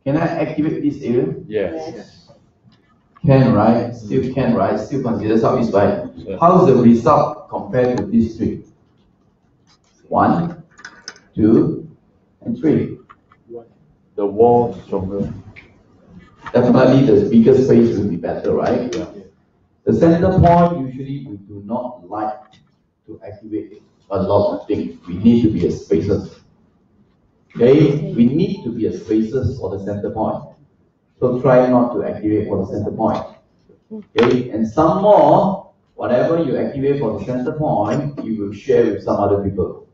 Can I activate this area? Yes. Can, right? Still can, right? Still consider southeast, right? Yeah. How's the result compared to these 3? 1, 2, and 3. The wall stronger. Definitely the bigger space will be better, right? Yeah. The center point, usually we do not like to activate a lot of things. We need to be a spaces. Okay? We need to be a spaces for the center point. So try not to activate for the center point. Okay? And some more, whatever you activate for the center point, you will share with some other people.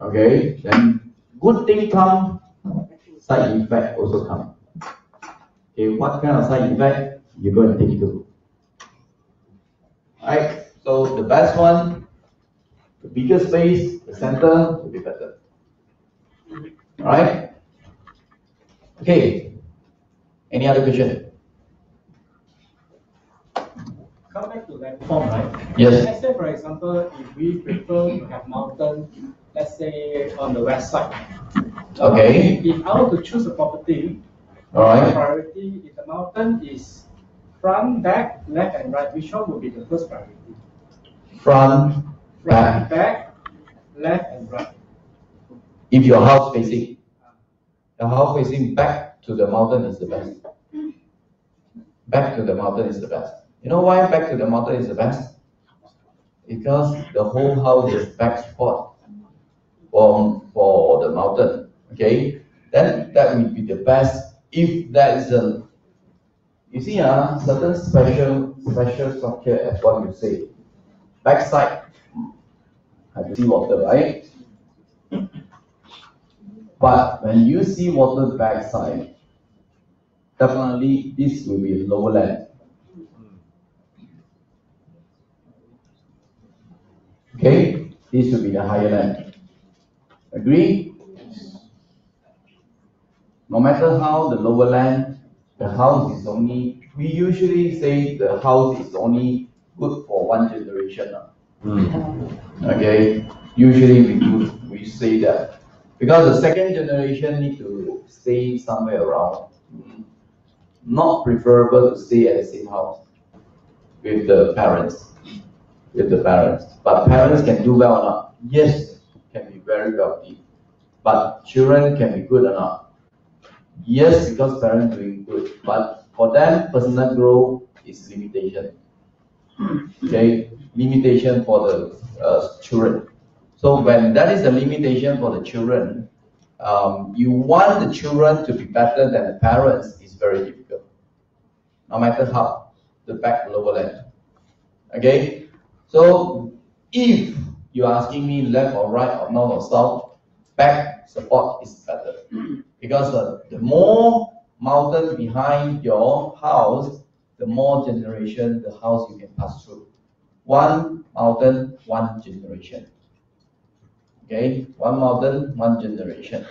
Okay? Then good thing come, side effect also come. Okay, what kind of side effect? You're going to take it to. Alright, so the best one, the bigger space, the center will be better. Alright? Okay. Any other question? Come back to that form, right? Yes. Let's say, for example, if we prefer to have mountain let's say on the west side. Okay. If I were to choose a property, All right. priority if the mountain is front, back, left, and right, which one would be the first priority? Front, back. Back, left, and right. If your house facing back to the mountain is the best. Back to the mountain is the best. You know why back to the mountain is the best? Because the whole house is back support for the mountain. Okay, then that will be the best. If that is a, you see, certain special structure as what you say. Backside, have to see water, right? But when you see water backside, definitely this will be lower land. Okay, this will be the higher land. Agree? No matter how the lower land, the house is only, we usually say the house is only good for one generation. Okay, usually we say that. Because the second generation need to stay somewhere around. Not preferable to stay at the same house with the parents. But parents can do well or not? Yes, can be very wealthy. But children can be good or not? Yes, because parents doing good. But for them, personal growth is limitation. Okay, limitation for the children. So when that is a limitation for the children, you want the children to be better than the parents is very difficult. No matter how, the back lower land. Okay, so if you're asking me left or right or north or south, back support is better. Because the more mountain behind your house, the more generation the house you can pass through. One mountain, one generation. Okay, one mountain, one generation.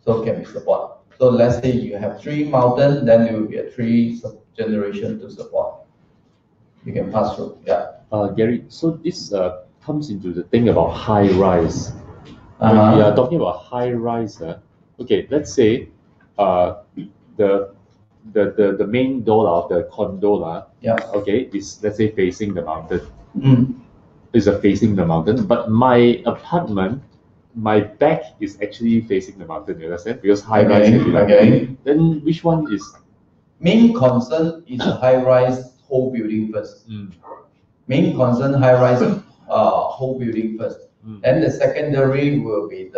So can be support. So let's say you have 3 mountains, then there will be a 3 generation to support. You can pass through. Yeah. Gary, so this comes into the thing about high rise. When we are talking about high rise, okay, let's say the main door of the condo, okay, is, let's say, facing the mountain. Is facing the mountain, but my apartment, my back is actually facing the mountain. You understand? Because high rise. Okay. Then which one is? Main concern is the high rise whole building first. Main concern high rise whole building first. Then the secondary will be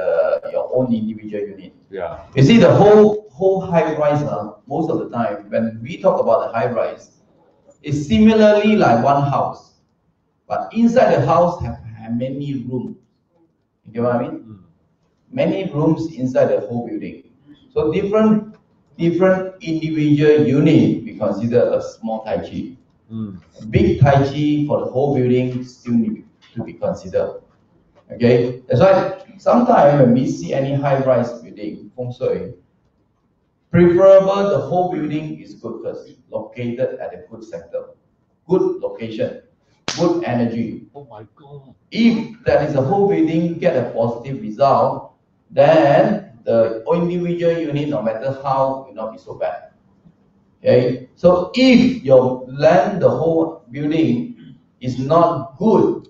your own individual unit. Yeah. You see the whole high rise, most of the time when we talk about the high rise, it's similarly like one house, but inside the house have many rooms. You get what I mean? Many rooms inside the whole building. So different individual unit we consider a small Tai Chi. Big Tai Chi for the whole building still need to be considered. Okay, that's why sometimes when we see any high-rise building, feng shui, preferable the whole building is good first, located at a good sector, good location, good energy. Oh my God! If that is a whole building get a positive result, then the individual unit, no matter how, will not be so bad. Okay, so if your land, the whole building is not good,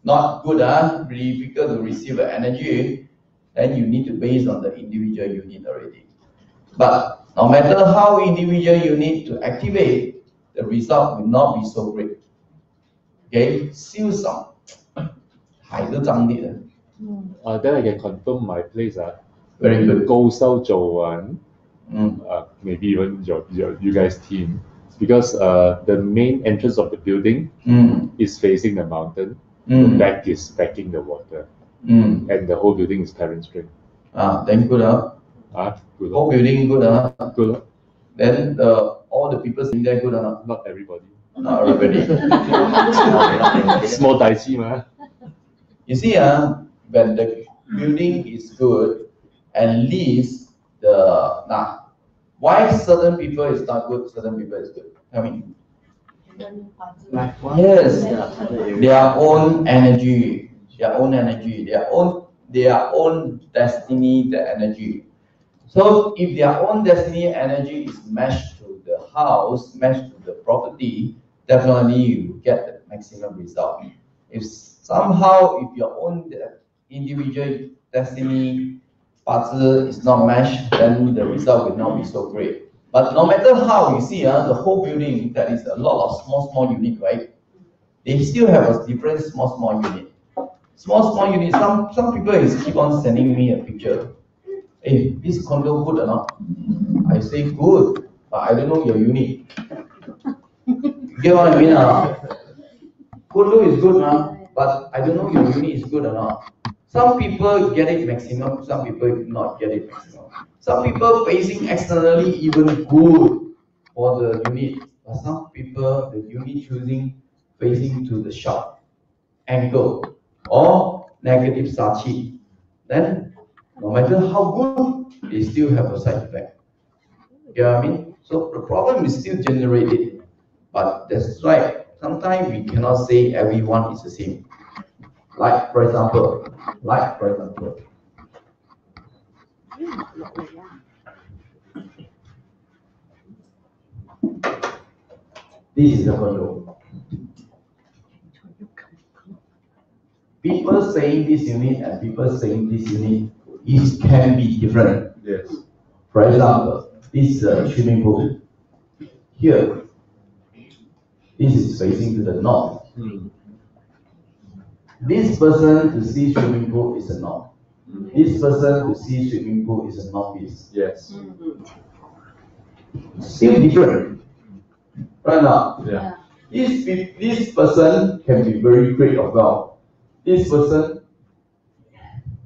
really difficult to receive energy, then you need to base on the individual unit already. But no matter how individual unit to activate, the result will not be so great. Okay, 燒神係都爭啲啊。Then I can confirm my place. Very good. 高收做maybe even you guys team, because the main entrance of the building is facing the mountain. The back is backing the water, and the whole building is parent spring. Then good good. Whole building good Good. Then all the people sitting there good Not everybody. Not everybody. Small Tai Chi, man. You see, when the building is good, at least why certain people is not good, certain people is good? Tell me. Yes, their own energy, their own their own destiny, the energy. So if their own destiny energy is matched to the house, matched to the property, definitely you get the maximum result. If somehow, if your own individual destiny puzzle is not matched, then the result will not be so great. But no matter how, you see, the whole building, there is a lot of small units, right? They still have a different small unit. Small unit, some people is keep on sending me a picture. Hey, this condo good or not? I say good, but I don't know your unit. You get what I mean? Condo is good, but I don't know your unit is good or not. Some people get it maximum, some people not get it maximum. Some people facing externally even good for the unit, but some people, the unit choosing facing to the shop, angle, or negative sachi. Then, no matter how good, they still have a side effect. You know what I mean? So the problem is still generated. But that's right. Sometimes we cannot say everyone is the same. Like for example, this is the condo. People saying this unit and people saying this unit can be different. Yes. For example, this swimming pool here. This is facing to the north. This person to see swimming pool is a north. This person to see swimming pool is a northeast. Yes. Still different. Right now. Yeah. This person can be very great or well. This person,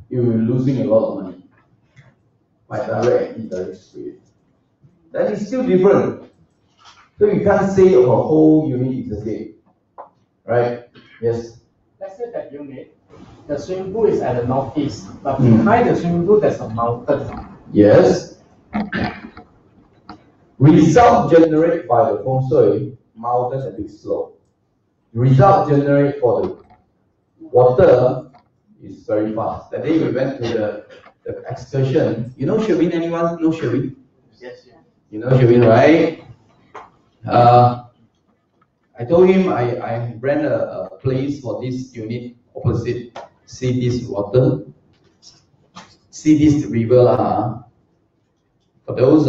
you will losing a lot of money. By direct and indirect spirit. That is still different. So you can't say a whole unit is the same. Right? Yes. Let's say that unit, the swimming pool is at the northeast, but behind the swimming pool there's a mountain. Yes. Result generated by the feng shui, mountain and big slope. Result generated for the water is very fast. That day we went to the excursion. You know Sherwin? Anyone know Sherwin? Yes. You know Sherwin, right? I told him I rent a place for this unit opposite. See this water? See this river. For those,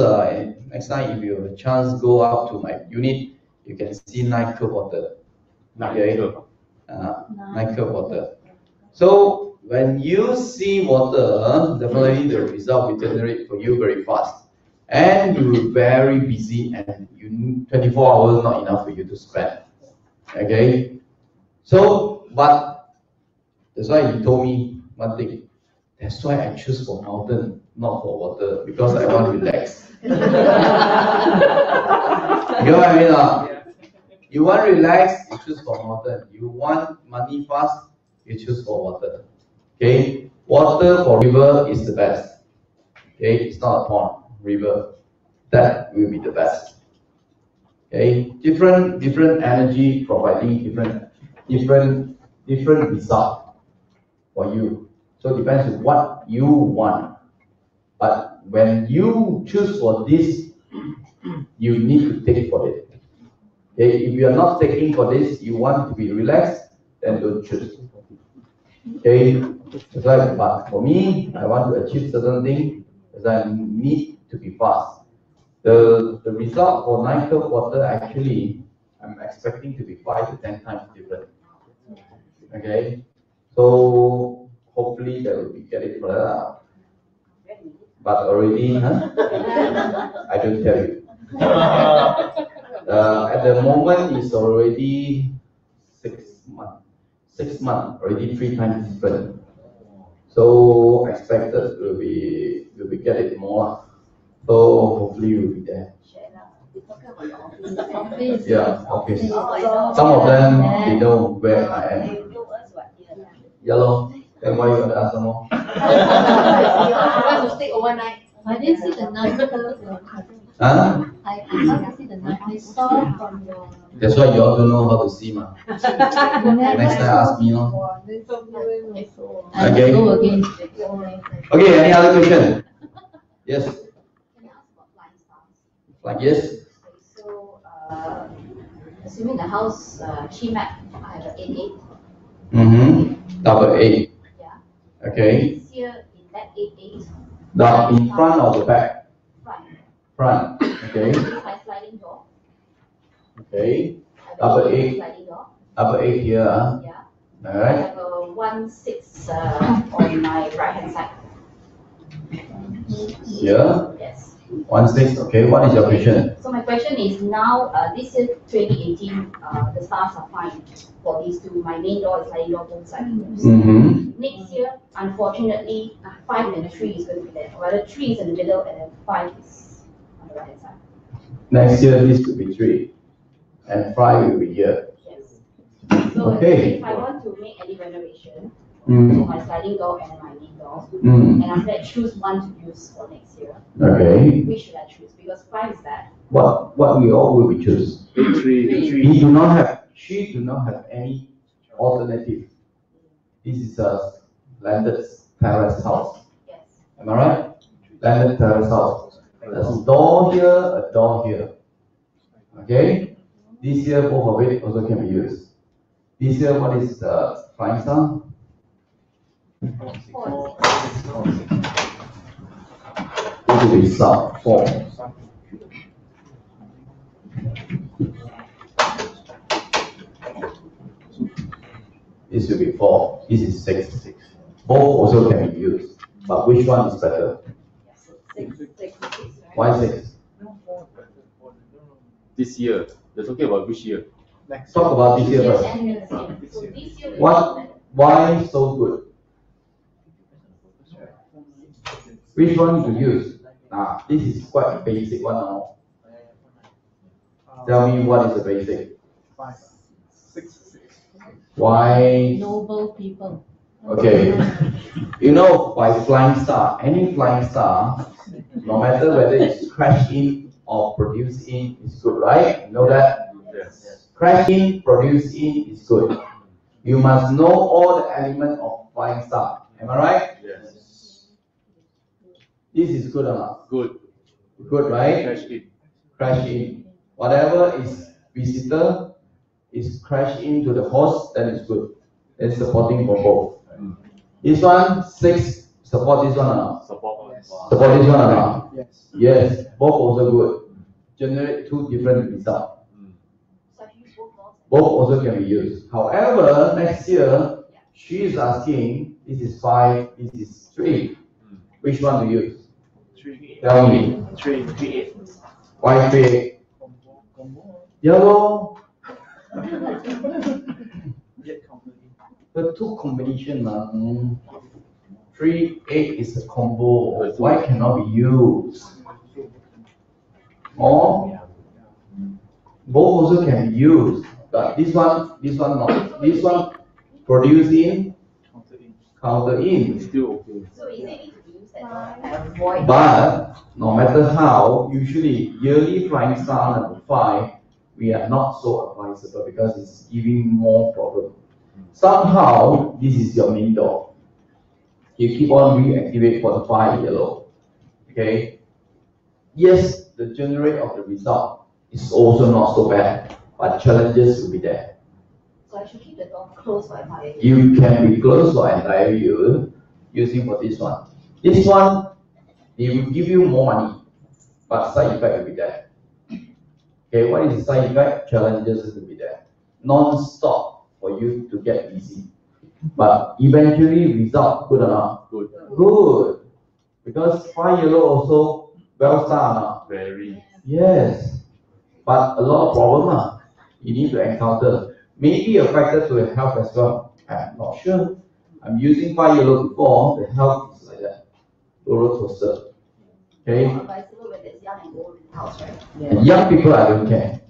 next time if you have a chance, go out to my unit, you can see night curve water. Okay? Night curve water. So when you see water, definitely the result will generate for you very fast. And you're very busy and 24 hours not enough for you to spend. Okay? So, but that's why he told me one thing. That's why I choose for mountain, not for water, because I want to relax. You know what I mean? You want to relax, you choose for mountain. You want money fast, you choose for water. Okay? Water for river is the best. Okay? It's not a pond, river. That will be the best. Okay? Different energy providing different result for you. So it depends on what you want. But when you choose for this, you need to take for it. Okay? If you are not taking for this, you want to be relaxed, then don't choose. Okay? That's right. But for me, I want to achieve certain things, because I need to be fast. The result for night curve water actually, I'm expecting to be 5 to 10 times different. Okay? So hopefully that will be get it for that. But already, I don't tell you. At the moment, it's already 6 months. 6 months, already 3 times different. So expected will be get it more. So hopefully we'll be there. Yeah, office. Some of them they know where I am. Yeah, lor. Then why you want to ask some more? I want to stay overnight. I didn't see the night curve. Huh? I didn't see the night I saw from your. That's why you all don't know how to see, ma. Next time ask me, no? Okay. Go again. Okay, any other question? Yes. Can I ask about flying stars? Like yes. So, assuming the house, key map, I have an 8-8. Mm-hmm. Double 8. Yeah. Okay. This year, in that 8-8. Now in front or the back? Front. Front. Okay. This is my sliding door. Okay. I have Double an 8. sliding door. Double 8 here. Yeah. I Alright. have a 1-6 on my right hand side. Here. Yes. 1-6. Okay. What is your question? So my question is now, this year 2018, the stars are fine for these two. My main door is sliding door, both sides. Mm-hmm. Next year, unfortunately, 5 and 3 is going to be there. Rather, 3 is in the middle and then 5 is on the right hand side. Next year this could be 3. And 5 will be here. Yes. So Okay. if I want to make any renovation, so Mm. my sliding door and my main door, Mm. and after that choose one to use for next year, Okay. which should I choose? Because 5 is bad. What we all will be choose? Three. We do not have. She do not have any alternative. This is a landed terrace house. Yes. Am I right? Landed terrace house. There's a door here, a door here. Okay? This year, both of it also can be used. This year, what is the flying star? 4 and 6. This will be sub 4. This will be 4. This is 6. Both also can be used. But which one is better? 6, right? Why 6? This year, they're talking about which year? Next. Talk about this year Yes, first. and next year. So this year. Why so good? Which one to use? This is quite a basic one now. Tell me what is the basic? 5, 6. Why? Noble people. Okay. You know, by flying star, any flying star, no matter whether it's crash in or produce in, is good, right? You know that? Yes. Crash in, produce in is good. You must know all the elements of flying star. Am I right? Yes. This is good or not? Good. Good, right? Crash in. Crash in. Whatever is visitor is crash into the host, then it's good. It's supporting for both. This one, 6, support this one or not? Support. Support this one or not? Yes. Yes, both also good. Generate 2 different results. So I use both doors. Both also can be used. However, next year, she is asking, this is 5, this is 3. Which one to use? 3. Tell me. 3. 8. Why 3? Combo. Yellow. Yet company. The 2 combination, 3, 8 is a combo. Why cannot be used? Or both also can be used, but this one not. This one produce in, counter in. Still okay. So is it need to use that door? Avoid. But no matter how, usually yearly flying star number 5, we are not so advisable because it's giving more problem. Somehow, this is your main door. You keep on reactivate for the 5 yellow. Okay? Yes, the generate of the result is also not so bad, but challenges will be there. So I should keep the door closed for entire year. You can be closed for entire year using for this one. This one, it will give you more money, but side effect will be there. Okay, what is the side effect? Challenges will be there. Non-stop for you to get busy. But eventually result good or not? Good. Good. Because 5 yellow also well star or not? Very. Yes. But a lot of problem you need to encounter. Maybe a factor to the health as well. I'm not sure. I'm using 5 yellow before, the health is like that. Roller coaster. Okay? Advisable when there's young and old in the house, right? Young people, I don't care.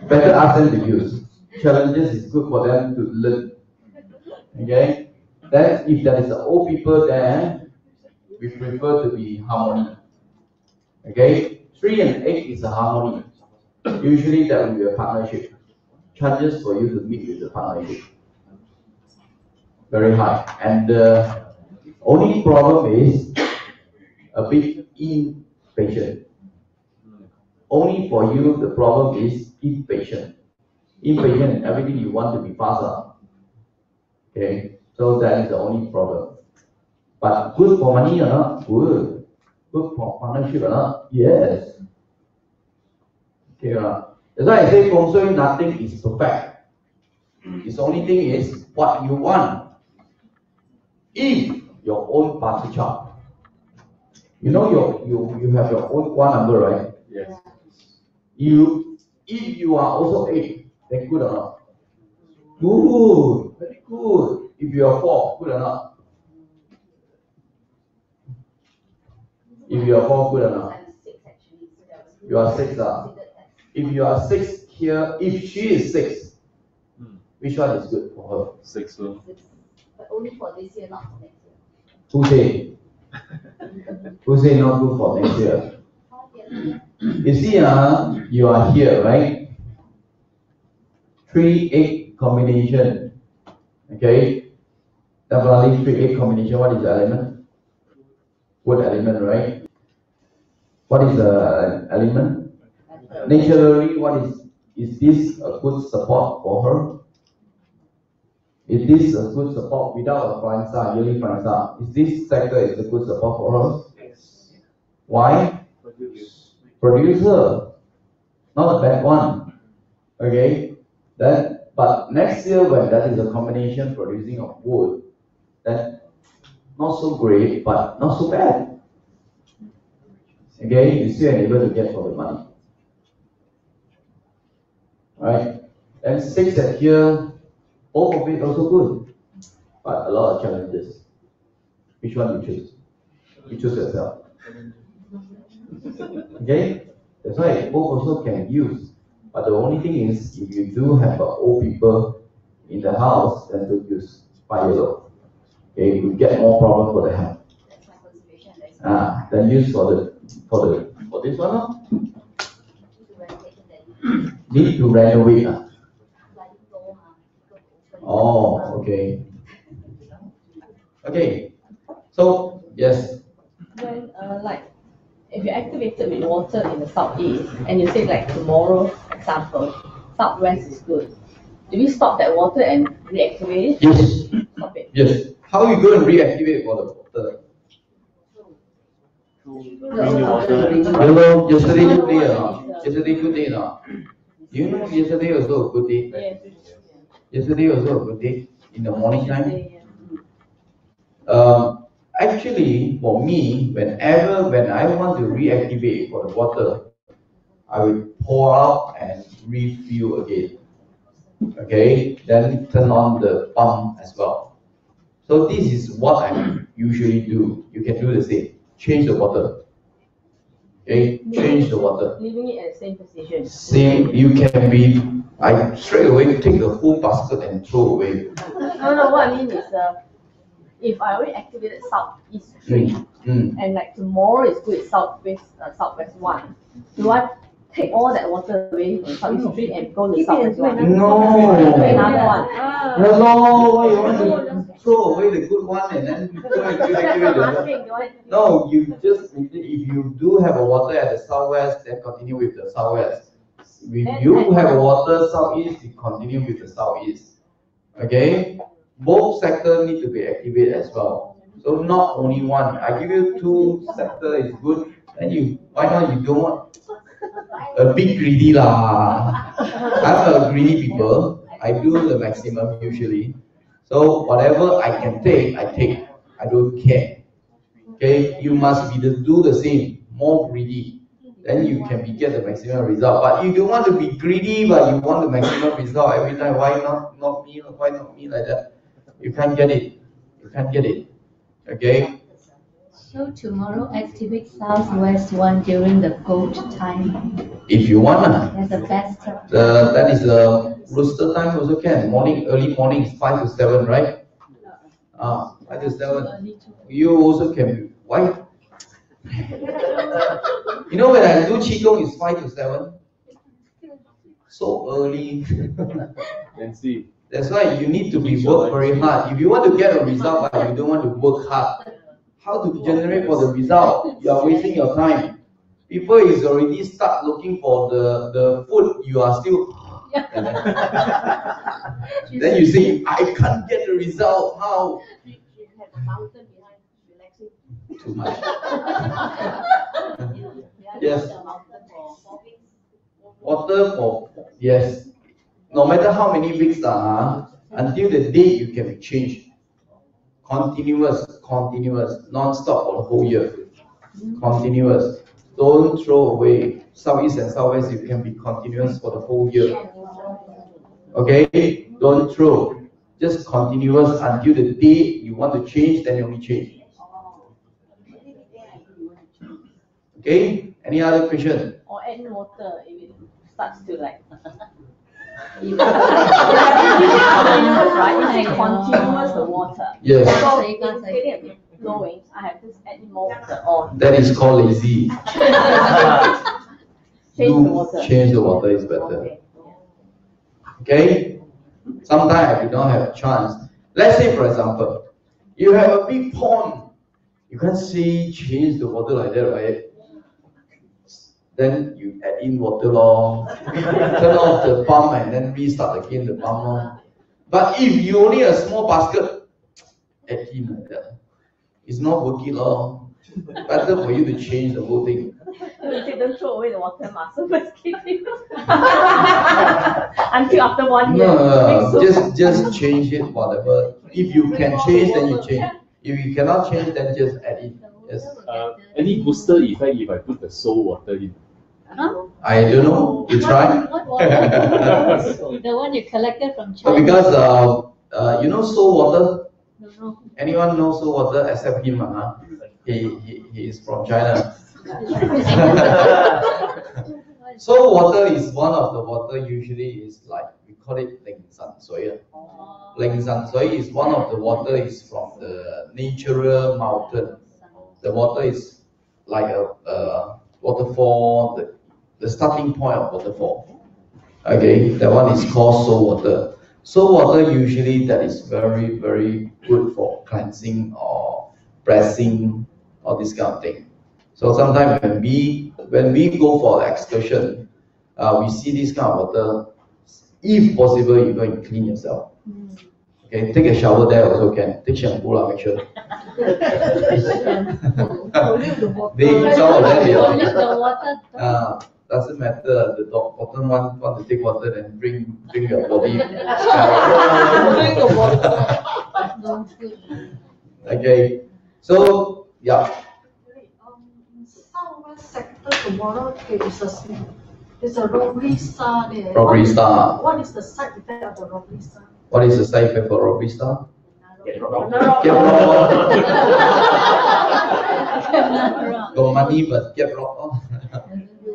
Better ask them to use. Challenges is good for them to learn. Okay? Then if there is old people there, we prefer to be harmony. Okay? 3 and 8 is a harmony. usually that will be a partnership. Chances for you to meet with the partnership very high. And the only problem is a bit impatient. Only for you, the problem is impatient. Impatient, everything you want to be faster. Okay, so that is the only problem. But good for money or not? Good. Good for partnership or not? Yes. Okay, that's why I say feng shui, nothing is perfect. The only thing is what you want. If your own party chart, you know you have your own one number, right? Yes. If you are also 8, then good or not? Good, very good. If you are 4, good or not? If you are 4, good or not? You are 6, If you are 6 here, if she is 6, which one is good for her? 6. But only for this year, not for next year. Who say? Who say not good for next year? You see, you are here, right? 3-8 combination. Okay? Definitely 3-8 combination. What is the element? Wood element, right? What is the element? Naturally, what is this a good support for her? Is this a good support without a flying star, yearly flying star? Is this sector is a good support for her? Yes. Why? Producer, not a bad one. Okay? Then, but next year when that is a combination producing of wood, then not so great, but not so bad. Okay? You still able to get for the money. Right? And 6 at here, both of it also good, but a lot of challenges. Which one you choose? You choose yourself. Okay? That's why both also can use. But the only thing is, if you do have old people in the house, then don't use fire. Okay, you get more problem for the health. Then use for this one. Need to renovate. Oh, okay. Okay. So yes. When if you activated with water in the southeast and you say like tomorrow, example, southwest is good. Do we stop that water and reactivate it? Yes. Stop it. Yes. How are you going to reactivate for the water? Hello, yesterday good day or not? Yesterday good day or not? Do you know yesterday also a good day? Yes. Yesterday also a good day in the morning time. Actually, for me, when I want to reactivate for the water, I will pour out and refill again. Okay, then turn on the pump as well. So this is what I usually do. You can do the same. Change the water. Okay, change the water. Leaving it at the same position. Same, you can be. I straight away take the whole basket and throw away. No. What I mean is, if I already activated southeast 3, and like tomorrow is good southwest 1, do I take all that water away from southeast 3 and go to southwest 1? No. Another one. Hello, why you want to throw away the good one and then go and activate the one? No, you just, if you do have a water at the southwest, then continue with the southwest. If you have a water southeast, you continue with the southeast. Okay? Both sectors need to be activated as well. So not only one. I give you 2 sectors is good, then why not you don't want a bit greedy lah. I'm a greedy people. I do the maximum usually. So whatever I can take, I take. I don't care. Okay, you must do the same, more greedy. Then you can get the maximum result. But you don't want to be greedy, but you want the maximum result every time. Why not me? Why not me like that? You can't get it. You can't get it. Okay? So tomorrow activate southwest 1 during the goat time. If you want. That's the best time. That is rooster time also can. Early morning is 5 to 7, right? 5 to 7. You also can. Why? You know when I do Qigong it's 5 to 7. so early. Let's see. That's why you need to be work very hard. If you want to get a result, but you don't want to work hard, how to generate for the result? You are wasting your time. People is already start looking for the food. You are still. Then you say, I can't get the result. How? You have a mountain behind, relaxing. Too much. Yes. Water for, yes. No matter how many weeks until the date you can be changed. Continuous, non-stop for the whole year. Continuous. Don't throw away. Southeast and Southwest, you can be continuous for the whole year. Okay? Don't throw. Just continuous until the day you want to change, then you only change. Okay? Any other question? Or add water if it starts to like. Right? You say continuous the water. Yes. So if it's getting a bit flowing, I have to add more water on. That is called lazy. Change the water. Change the water is better. Okay? Sometimes you don't have a chance. Let's say, for example, you have a big pond. You can't say change the water like that, right? Then you add in water lor. Turn off the pump and then restart again the pump lor. But if you only have a small basket, add in like that. It's not working lor. Better for you to change the whole thing. You say don't throw away the water, so first keep it. Until after 1 year. No, just change it, whatever. If you can change, then you change. If you cannot change, then just add in. Yes. Any booster effect if I put the salt water in? I don't know. You try? What water? The one you collected from China. Because you know salt water? No. Anyone know salt water except him? He is from China. Salt water is one of the water usually is like we call it Ling San Sui. Ling San Sui is one of the water is from the natural mountain. The water is like a waterfall, the starting point of waterfall. Okay, that one is called salt water. Salt water usually that is very, very good for cleansing or pressing or this kind of thing. So sometimes when we go for excursion, we see this kind of water. If possible, you go and clean yourself. Okay, take a shower there also can. Take shampoo lah, make sure. Some of them doesn't matter. The doctor want to take water, then bring your body. Drink the water. Okay, so yeah. Southwest sector tomorrow is a robbery star there. Robbery star. What is the side effect of the robbery star? What is the side effect for robbery star? Get robbed. Get robbed. Got money but get robbed.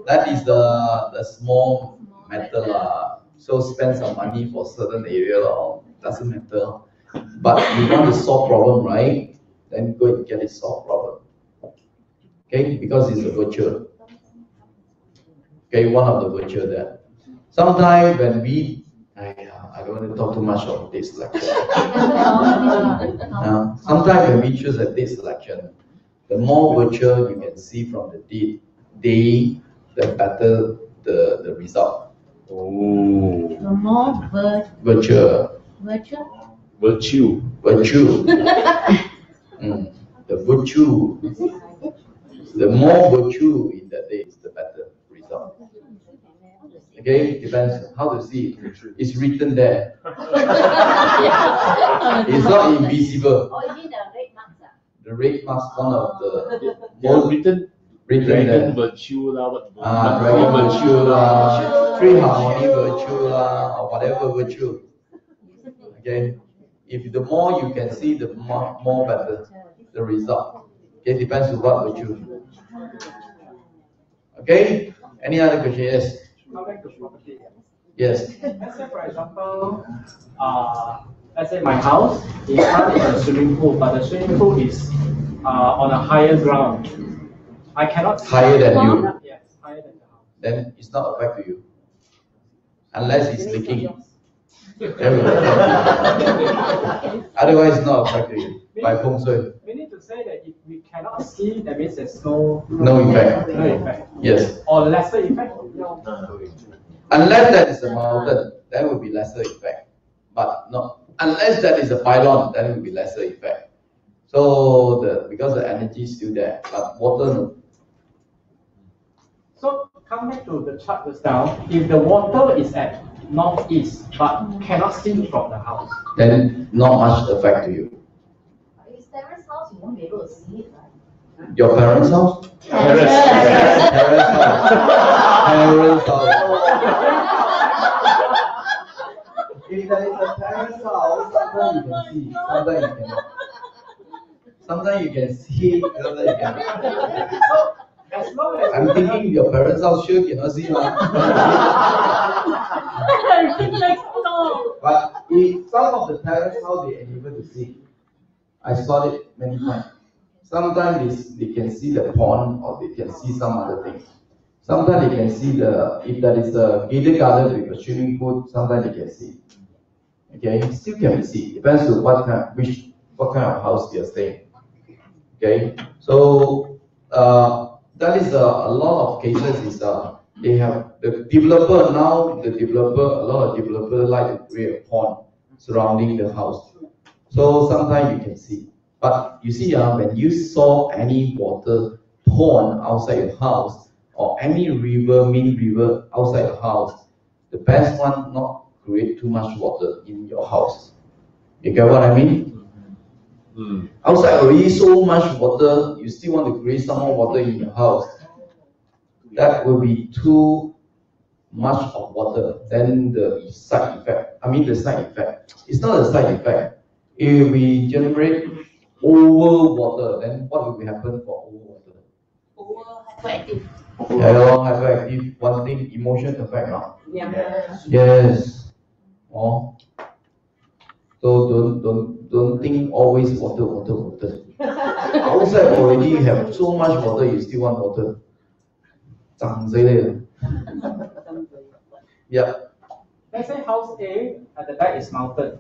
That is the small matter lah. So spend some money for certain area doesn't matter. But you want to solve problem, right? Then go and get it solved problem. Okay, because it's a virtue. Okay, one of the virtue there. Sometimes when I don't want to talk too much of this lecture. Sometimes when we choose a date selection, the more virtue you can see from the day, the better the result. Oh. The more Virtue. Virtue. The virtue. The more virtue in that day, the better result. Okay, depends how to see it. It's written there. It's not invisible. Oh, you mean the red marks? The red marks, one of the More written there. dragon virtue lah, what Dragon virtue lah, three harmony virtue lah, or whatever virtue. Okay, if the more you can see, the more better the result. Okay, depends on what virtue. Okay, any other question? Yes. Back to property. Yes. Let's say, for example, let's say my house is part of a swimming pool, but the swimming pool is on a higher ground. I cannot Higher than you. Yes, higher than the house. Then it's not affect to you. unless it's leaking. Otherwise, it's not affected by feng shui. We need to say that if we cannot see, that means there's no effect. No effect. Yes. Or lesser effect. Unless that is a mountain, that will be lesser effect. But no, unless that is a pylon, then it will be lesser effect. So because the energy is still there, but water no. So come back to the chart just now. If the water is at northeast but cannot see from the house, then not much effect to you. His terrace house, you won't be able to see it, right? Your parents' house? Parents' house. Parents' house. If there is a parents' house, sometimes you can see, sometimes you cannot. Sometimes you can see, sometimes you cannot. so as long as I'm thinking your parents' house sure cannot see, man. But if some of the parents' house they are able to see, I saw it many times. Sometimes they can see the pond or they can see some other things. Sometimes they can see if there is a gated garden with a swimming pool, sometimes they can see. Okay, still can be seen. Depends on what kind of house they are staying. Okay, so that is a lot of cases is they have the developer now. A lot of developers like to create a pond surrounding the house. So sometimes you can see. But you see, when you saw any water pond outside your house or any river, mini river outside your house, the best one not create too much water in your house. You get what I mean? Outside already so much water, you still want to create some more water in your house. That will be too much of water. Then the side effect. The side effect. It's not a side effect. If we generate over water, then what will happen for over water? Over hyperactive. Hyperactive. One thing, emotion effect now. Yeah. Yes. Oh. So don't think always water. Outside already have so much water, you still want water. Yeah. Let's say house A at the back is mountain.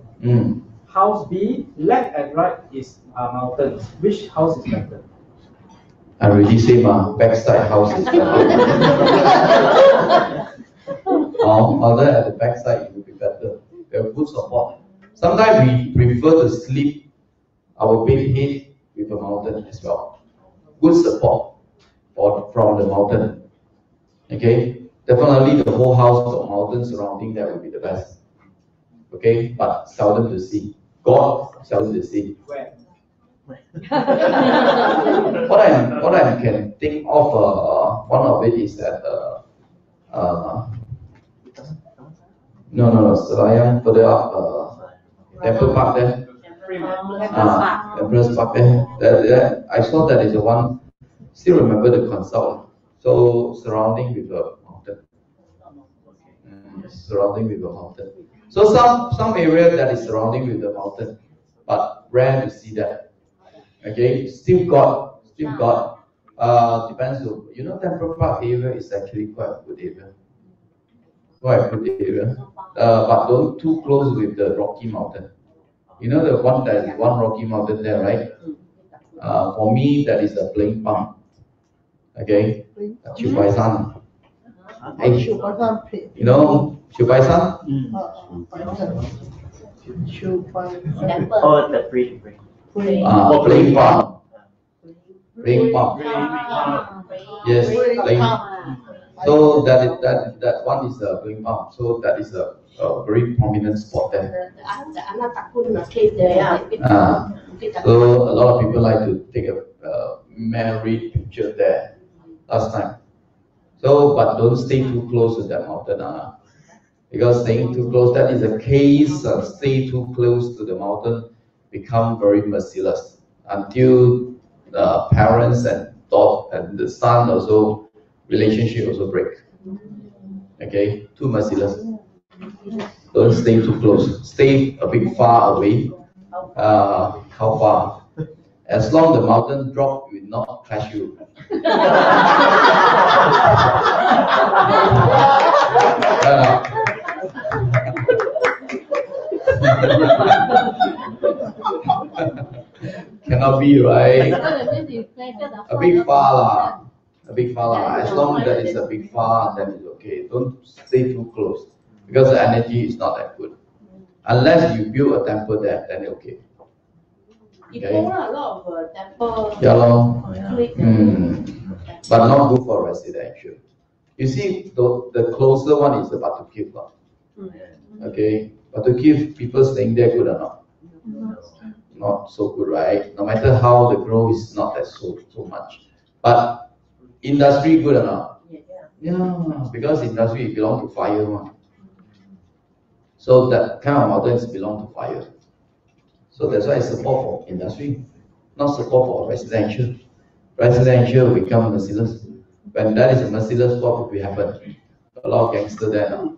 House B, left and right is mountain. Which house is better? I already say my backside house is better. Mountain at the backside it will be better. We have good support. Sometimes we prefer to sleep our bed head with a mountain as well. Good support from the mountain. Okay, definitely the whole house or mountain surrounding that will be the best. Okay, but seldom to see. God seldom to see. Where? What I can think of, one of it is that no, Selayang further up, Temple Park there. Empress Park there. I saw that is the one. Still remember the consult. So surrounding with a mountain. Surrounding with a mountain. So some area that is surrounding with the mountain, but rare to see that. Okay, still got. Depends on Temple Park area is actually quite a good area. But don't too close with the Rocky Mountain. You know the one that is one Rocky Mountain there, right? For me, that is a playing pump. Okay, Chiu Bai San. You know Chiu Bai San? Oh, the free. Playing pump. Playing pump. Yes, playing. So that one is a playing pump. So that is a very prominent spot there. The Anatakun cave there. So a lot of people like to take a married picture there last time. So, but don't stay too close to that mountain, because staying too close, that is a case of stay too close to the mountain, become very merciless until the parents and daughter and the son also relationship also break. Okay, too merciless. Don't stay too close. Stay a bit far away. How far? As long the mountain drop, will not clash you. Cannot be, right? A big far lah. A big far lah. As long as that is a big far, then it's okay. Don't stay too close because the energy is not that good. Unless you build a temple there, then okay. Okay. A lot of temple. Yeah, but not good for residential. You see, the closer one is the Batu Cave. Okay, Batu Cave, people staying there good or not? Not so good, right? No matter how the growth is not that so much. But industry good or not? Yeah, because industry belong to fire one. So that kind of mountains belong to fire. So that's why I support for industry, not support for residential. Residential become merciless. When that is a merciless, what will happen? A lot of gangsters there now.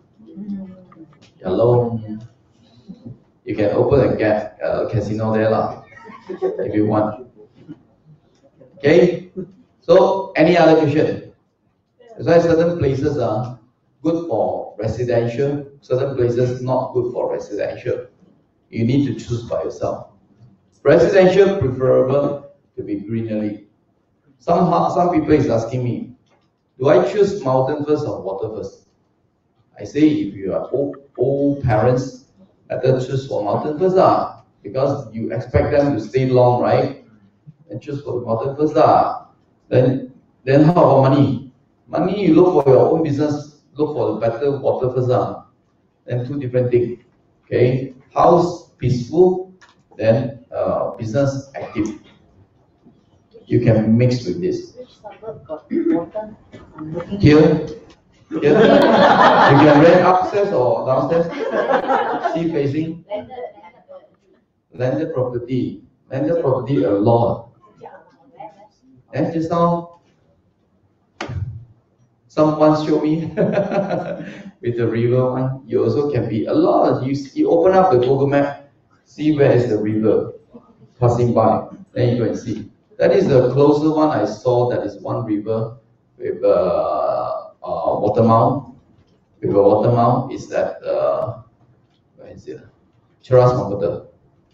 Hello. You can open a casino there lah, if you want. Okay. So any other question? That's why certain places are good for residential, certain places not good for residential. You need to choose by yourself. Residential preferable to be greenery. Some people is asking me, do I choose mountain first or water first? I say if you are old parents, better choose for mountain first lah, because you expect them to stay long, right? And choose for the mountain first lah. Then how about money? Money, you look for your own business, look for the better water first lah. Then two different things. Okay, house peaceful, then business active. You can mix with this. Which suburb got water? Here. You can rent upstairs or downstairs. Sea facing. Landed property. Landed property a lot. And just now, someone showed me with the river one. You also can be a lot. You open up the Google map, see where is the river passing by. Then you go and see. That is the closer one I saw. That is one river with water mount. With a water mount is that where is it? Cheras Makoto.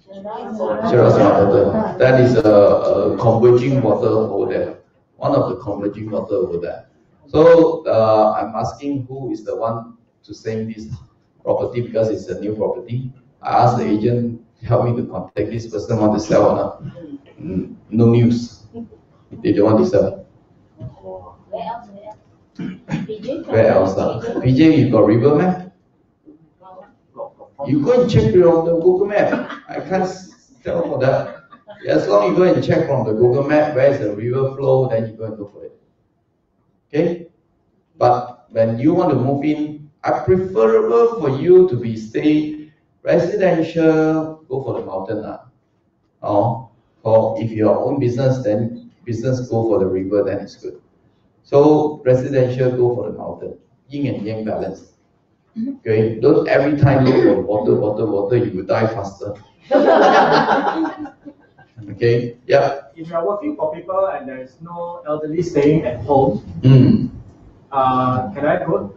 Cheras Makoto. That is a converging water over there. One of the converging water over there. So I'm asking who is the one to sell this property because it's a new property. I asked the agent help me to contact this person want to sell or not. No news. They don't want to sell. Where else? PJ, you got river map? You go and check on the Google map. I can't tell for that. As long as you go and check from the Google map where is the river flow, then you go and look for it. Okay? But when you want to move in, I preferable for you to be stay residential, go for the mountain. Or if your own business, then business go for the river, then it's good. So residential go for the mountain. Yin and yang balance. Okay, don't every time look for water, you will die faster. Okay, yeah. If you are working for people and there is no elderly staying at home, can I go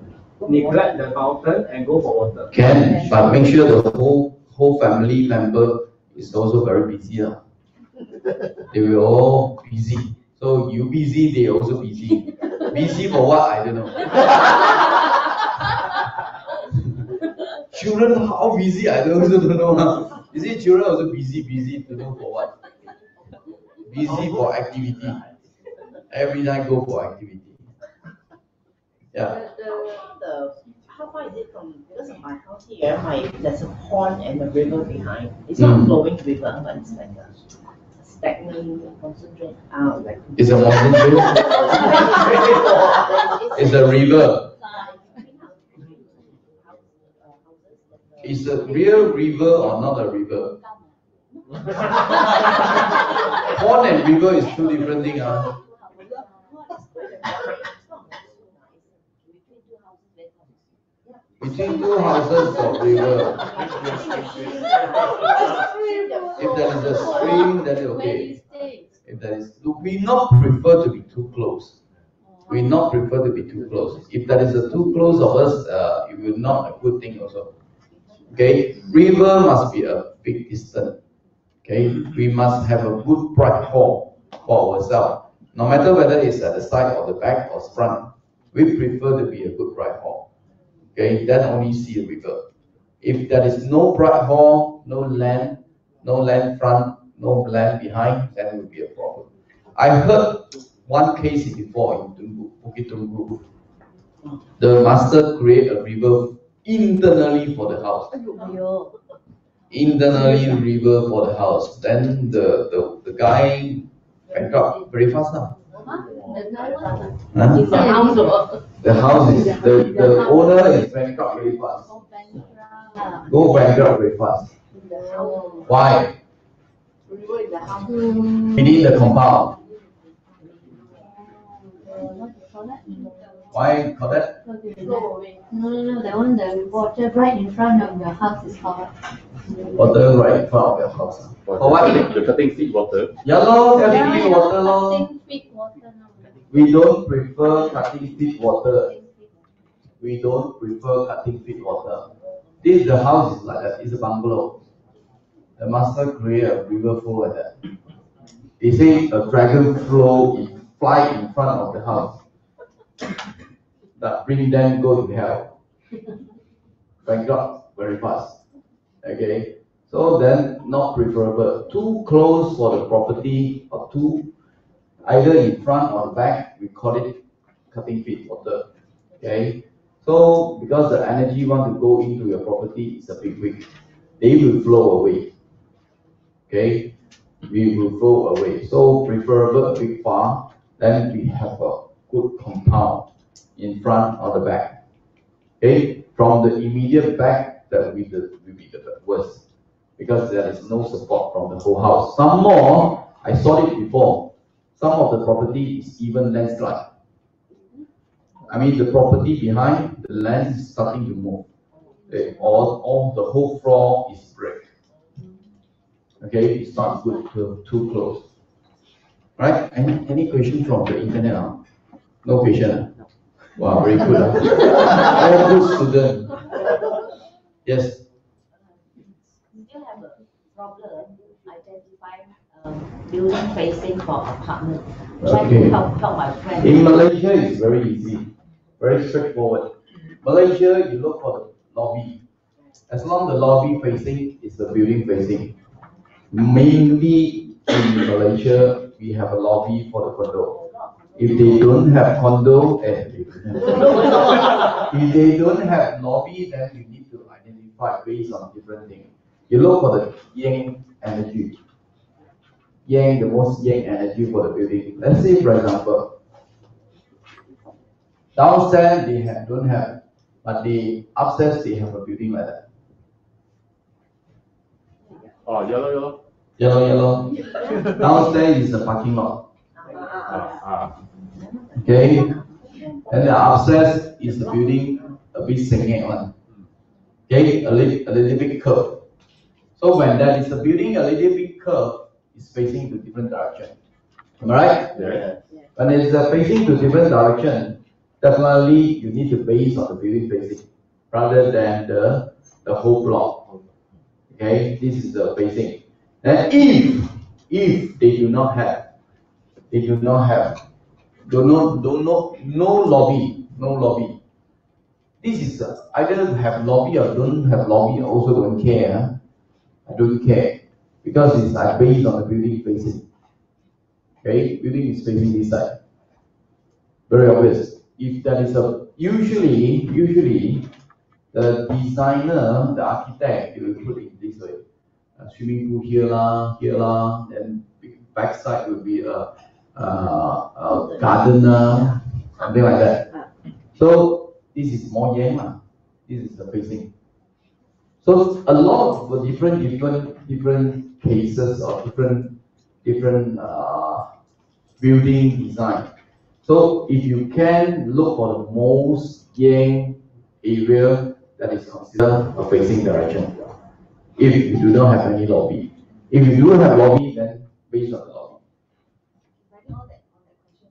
neglect the mountain and go for water? Can, but make sure the whole family member is also very busy. They will all busy. So you busy, they also busy. Busy for what? I don't know. Children, how busy? I also don't know. You see, children also busy to know for what? Busy for activity. Every night go for activity. Yeah. How far is it from, because of my house here, there's a pond and a river behind. It's not a flowing river, but it's like a stagnant, concentrate out. It's a concentrate. It's a river. Is a real river or not a river? Pond and river is two different things. Between two houses or river. If there is a stream, then it's okay. If there is, we not prefer to be too close. We not prefer to be too close. If there is a too close of us, it will not a good thing also. Okay, river must be a big distance. Okay, we must have a good bright hall for ourselves. No matter whether it's at the side or the back or front, we prefer to be a good bright hall. Okay, then only see a river. If there is no bright hall, no land front, no land behind, then it will be a problem. I heard one case before in Bukit Tunggu. The master create a river internally for the house. Internally river for the house. Then the guy bankrupt very fast now. Huh? The house is the owner is bankrupt very fast. Go bankrupt very fast. Why? Within the compound. Why call that? No, that one, the water right in front of your house is called. Water right in front of your house. For what? The cutting feed water. Yeah, lor, cutting feed water, lor. Cutting feed water. We don't prefer cutting feed water. We don't prefer cutting feed water. This the house is like that. It's a bungalow. The master create a river flow like that. They say a dragon fly in front of the house. That bring them go to hell. Bankrupt very fast. Okay. So then not preferable. Too close for the property or too either in front or back, we call it cutting feed water. Okay. So because the energy want to go into your property is a big weak, they will flow away. Okay. We will flow away. So preferable a big farm, then we have a good compound in front or the back. Okay, from the immediate back, that will be the worst because there is no support from the whole house. Some more, I saw it before. Some of the property is even landslide. I mean, the property behind the land is starting to move. Okay, all the whole floor is brick. Okay, it's not good too close. Right? Any question from the internet? No question. Wow, very good. Very good student. Yes. We still have a problem identifying building facing for apartment. Try to help my friend. In Malaysia, it's very easy, very straightforward. Malaysia, you look for the lobby. As long as the lobby facing is the building facing. Mainly in Malaysia, we have a lobby for the condo. If they don't have condo, if they don't have lobby, then you need to identify based on different things. You look for the yang energy. Yang, the most yang energy for the building. Let's say, for example, downstairs they don't have, but the upstairs they have a building like that. Oh, yellow. Yellow. Downstairs is the parking lot. Okay, and the upstairs is the building a bit sengit one. Okay, a little bit curved. So when there is a building a little bit curved, it's facing to different direction. Am I right? Yeah. When it's facing to different direction, definitely you need to base on the building facing rather than the whole block. Okay, this is the facing. And if they do not have no lobby. This is either have lobby or don't have lobby. I also don't care. I don't care because it's based on the building facing. Okay, building is facing this side. Very obvious. If that is usually the designer, the architect, they will put it this way: swimming pool here lah, then back side will be a gardener, something like that. So this is more yang lah. This is the facing. So a lot of different cases or different building design. So if you can look for the most yang area that is considered a facing direction. If you do not have any lobby. If you do have lobby, then based on the lobby. On that question,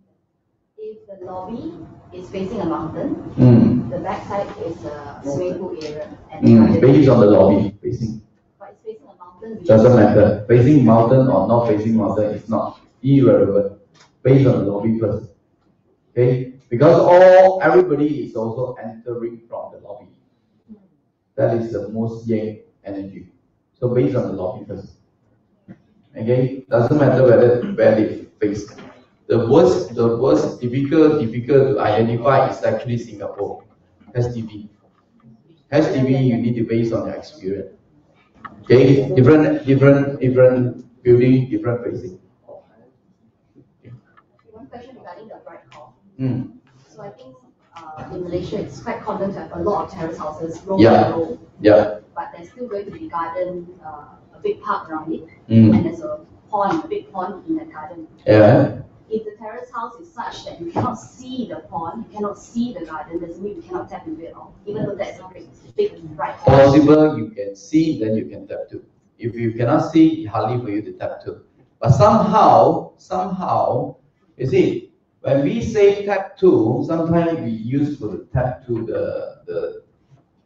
if the lobby is facing a mountain, the back side is a swimming pool area. And based on the lobby, facing. But it's facing a mountain. Doesn't matter. Facing mountain or not facing mountain is not irrelevant. Based on the lobby first. Okay? Because everybody is also entering from the lobby. That is the most yang energy. So based on the lobby first. Okay? Doesn't matter where they face. The worst difficult to identify is actually Singapore. HDB. HDB you need to base on your experience. Okay? Different building, different facing. One question regarding the bright call. So I think in Malaysia it's quite common to have a lot of terrace houses, row by row. Yeah. But there's still going to be garden, a big park around it, and there's a big pond in the garden. Yeah. If the terrace house is such that you cannot see the pond, you cannot see the garden, doesn't mean you cannot tap into it at all, even though that's a big bright call. Possible you can see, then you can tap to. If you cannot see, hardly for you to tap to. But somehow, you see, when we say tap to, sometimes we use to tap to the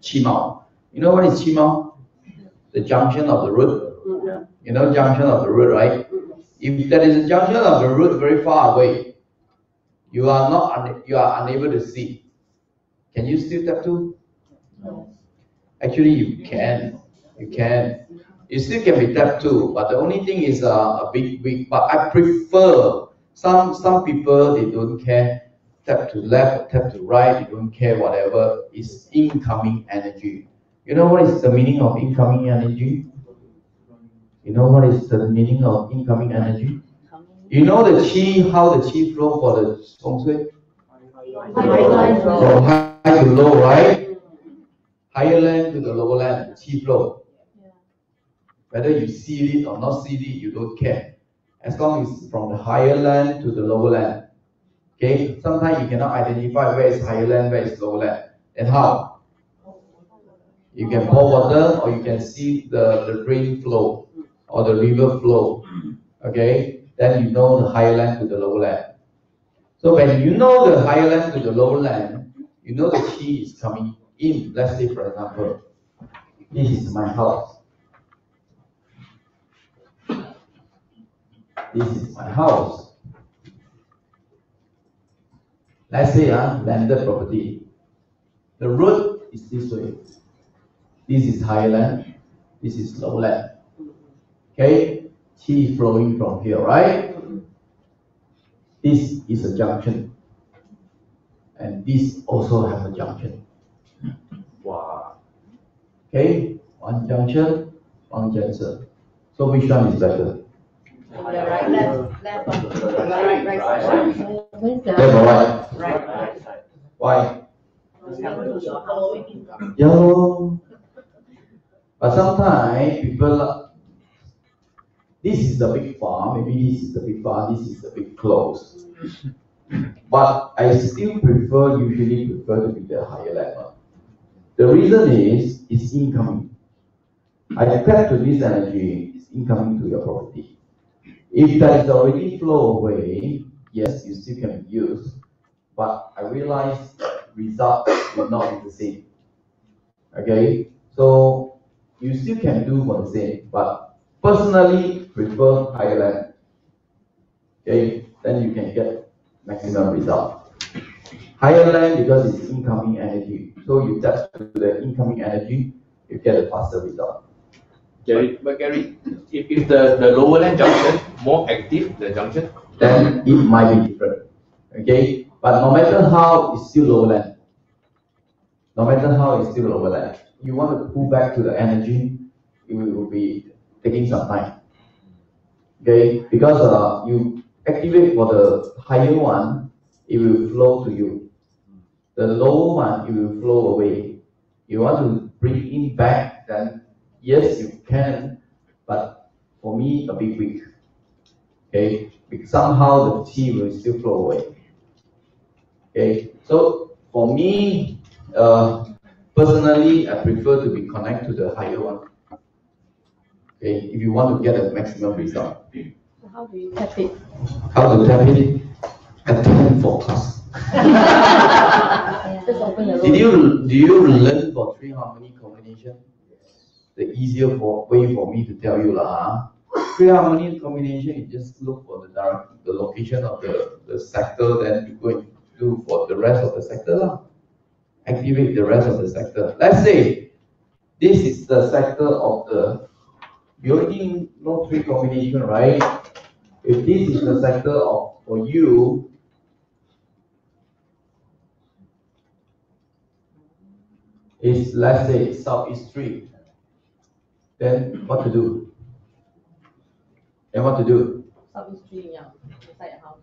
Qimao. You know what is Qimao? The junction of the root. You know junction of the root, right? If there is a junction of the root very far away, you are unable to see. Can you still tap to? No. Actually, you can. You still can be tapped to, but the only thing is a big weak. But I prefer some people, they don't care. Tap to left, tap to right, they don't care whatever. It's incoming energy. You know what is the meaning of incoming energy? You know what is the meaning of incoming energy? You know the qi, how the qi flow for the feng shui? From high to low, right? Higher land to the lower land, qi flow. Whether you see it or not see it, you don't care. As long as it's from the higher land to the lower land. Okay? Sometimes you cannot identify where is higher land, where is lower land. Then how? You can pour water or you can see the rain flow or the river flow. Okay? Then you know the higher land to the lower land. So when you know the higher land to the lower land, you know the qi is coming in. Let's say, for example, this is my house. This is my house. Let's say landed property. The road is this way. This is higher land. This is low land. Okay? Qi flowing from here, right? This is a junction. And this also has a junction. Wow. Okay? One junction, one junction. So which one is better? Right, left side. Left or right? Right. Why? Following. Yeah. But sometimes people, this is the big farm, maybe this is the big farm, this is the big close. But I still usually prefer to be the higher level. The reason is, it's incoming. I tap to this energy, it's incoming to your property. If that is already flow away, yes, you still can use, but I realize that results will not be the same. Okay, so you still can do for the same, but personally prefer higher land. Okay, then you can get maximum result. Higher land because it's incoming energy, so you tap to the incoming energy, you get a faster result. Gary, if the lower land junction more active, the junction, then it might be different. Okay, but no matter how, it's still lower land. No matter how, it's still lower land. You want to pull back to the energy, it will be taking some time. Okay, because you activate for the higher one, it will flow to you. The lower one, it will flow away. You want to bring it back, then yes, you can, but for me, a bit weak. Okay, because somehow the qi will still flow away. Okay, so for me, personally, I prefer to be connected to the higher one. Okay, if you want to get a maximum result. So how do you tap it? How to tap it? Attend for class. Just open the road. Do you learn for three harmony combination? The easier way for me to tell you lah. Three harmony combination, you just look for the location of the sector, then you go and do for the rest of the sector lah. Activate the rest of the sector. Let's say this is the sector of the. You already know three combination, right? If this is the sector of for you, is let's say Southeast 3, then what to do? And what to do? Southeast 3, yeah, inside the house.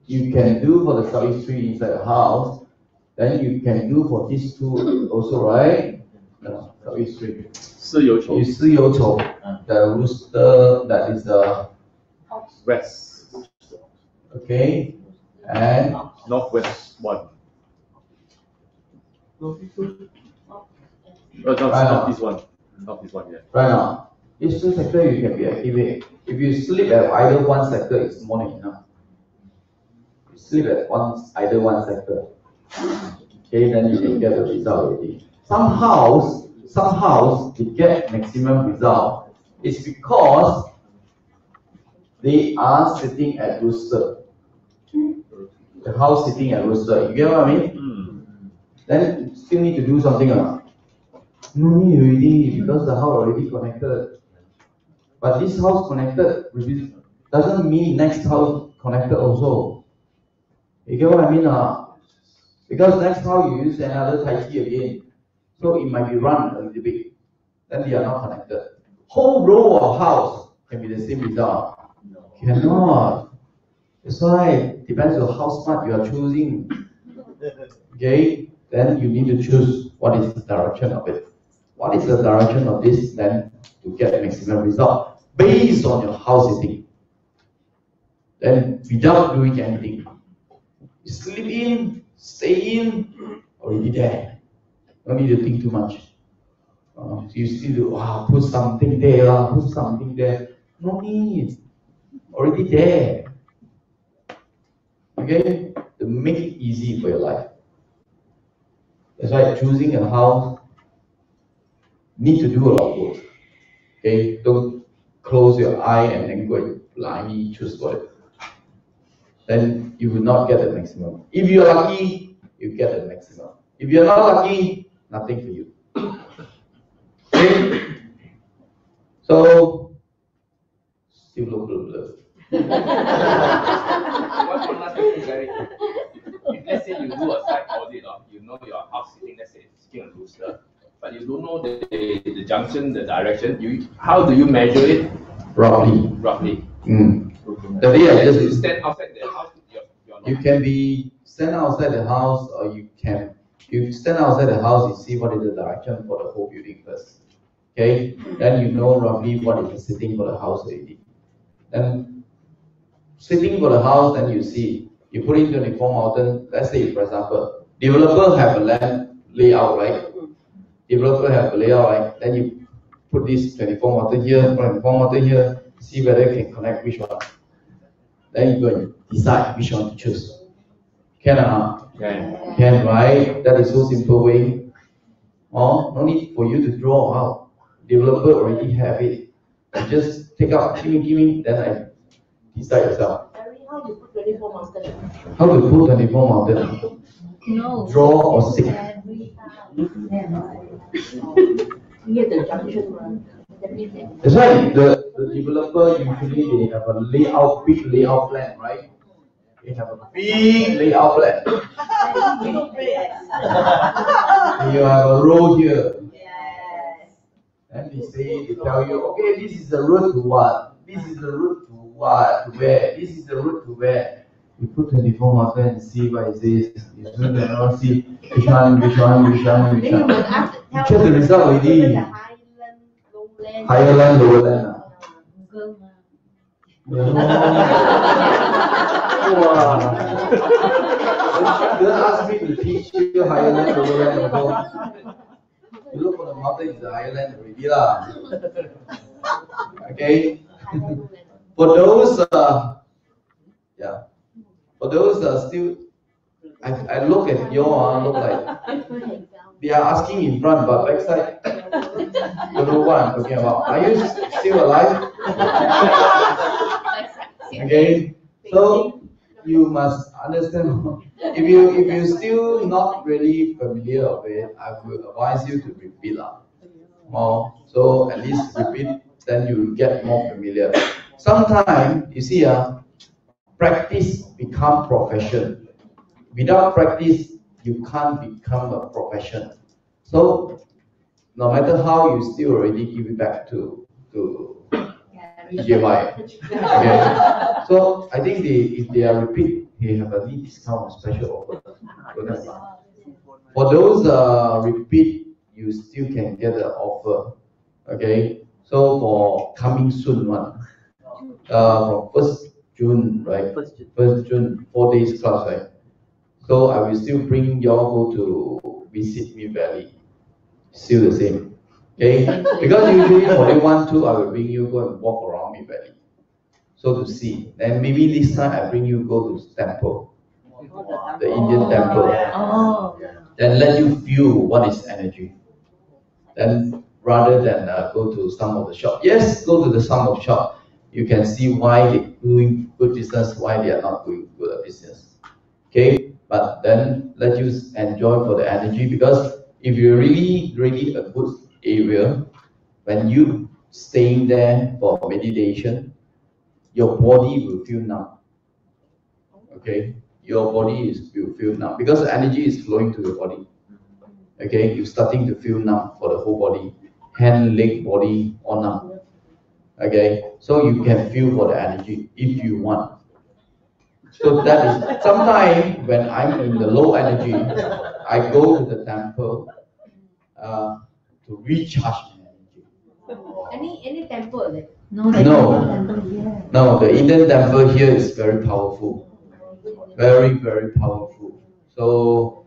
You can do for the Southeast 3 inside the house, then you can do for these two also, right? No, Southeast 3. 四有丑 You see your toe, the rooster, that is the west, okay, and northwest one. Not this one. Not this one, yeah. right now, these two sectors you can be activated. If you sleep at either one sector, it's more than enough. You sleep at either one sector, okay, then you can get the result already. Some house they get maximum result. It's because they are sitting at rooster. The house sitting at rooster. You get what I mean? Then still need to do something or not? No need already, because the house already connected. But this house connected doesn't mean next house connected also. You get what I mean? Because next house you use another Tai Chi again. So it might be run a little bit. Then they are not connected. Whole row of house can be the same result. Cannot. That's why it depends on how smart you are choosing. Okay? Then you need to choose what is the direction of it. What is the direction of this, then to get maximum result based on your house sitting. Then without doing anything. You sleep in, stay in, already there. Don't need to think too much. So you still do, put something there, put something there. No need. Already there. Okay? To make it easy for your life. That's why choosing a house need to do a lot of work. Okay? Don't close your eye and then go and blindly choose for it. Then you will not get the maximum. If you're lucky, you get the maximum. If you're not lucky, nothing for you. Okay? So, still local blur. One last question, Gary. If let's say you do a site audit, you know your house sitting, let's say sitting on rooster, but you don't know the junction, the direction. How do you measure it? Roughly. The way I You just stand outside the house. you can be stand outside the house, or you stand outside the house, you see what is the direction for the whole building first. Okay? Then you know roughly what is the sitting for the house already. Then sitting for the house, then you see, you put in 24 mountain, let's say for example, developer have a land layout, right? Developer have a layout, right? Then you put this 24 mountain here, 24 mountain here, see whether you can connect which one. Then you go and decide which one to choose. Can or not? Can, right? That is so simple way. Or no need for you to draw out. Developer already have it. You just take out, give me, then I decide yourself. How do you put 24 mountain? How to put 24 mountain? No. Draw or stick? Near the junction. That's why the developer usually they have a layout, big layout plan, right? They have a big layout plan. You have a road here. And they tell you, okay, this is the road to what? This is the route to what? To where? This is the route to where? You put 24 marker and see what it says. You soon cannot see which one. You check the result already. Higher land, lower land. Wow. Don't ask me to teach you higher land, lower land. You look for the mountain, it's the higher land already lah. Okay. For those, for those still I look at you look like they are asking in front, but backside, you know what I'm talking about. Are you still alive? Okay, so you must understand. If you still not really familiar with it, I would advise you to repeat more. So at least repeat, then you get more familiar. Sometimes you see, practice become profession. Without practice, you can't become a profession. So no matter how, you still already give it back to DJY. Okay. So I think if they are repeat, they have a lead discount or special offer. For those repeat, you still can get the offer. Okay. So for coming soon one, from 1st June, right? 1st June, 4 days class, right? So I will still bring you all go to visit Mid Valley. Still the same. Okay? Because usually for day 1, 2, I will bring you go and walk around Mid Valley. So to see. Then maybe this time I bring you go to temple. The Indian temple. Then let you feel what is energy. Then rather than go to some of the shop. Yes, go to the some of the shop. You can see why they're doing good business, why they are not doing good business. Okay, but then let you enjoy for the energy, because if you're really a good area, when you staying there for meditation, your body will feel numb. Okay, your body will feel numb because the energy is flowing to your body. Okay, you're starting to feel numb for the whole body, hand, leg, body, all numb. Okay, so you can feel for the energy if you want. So that is, sometimes when I'm in the low energy, I go to the temple to recharge my energy. Any temple? No, the Indian temple here is very powerful. Very, very powerful. So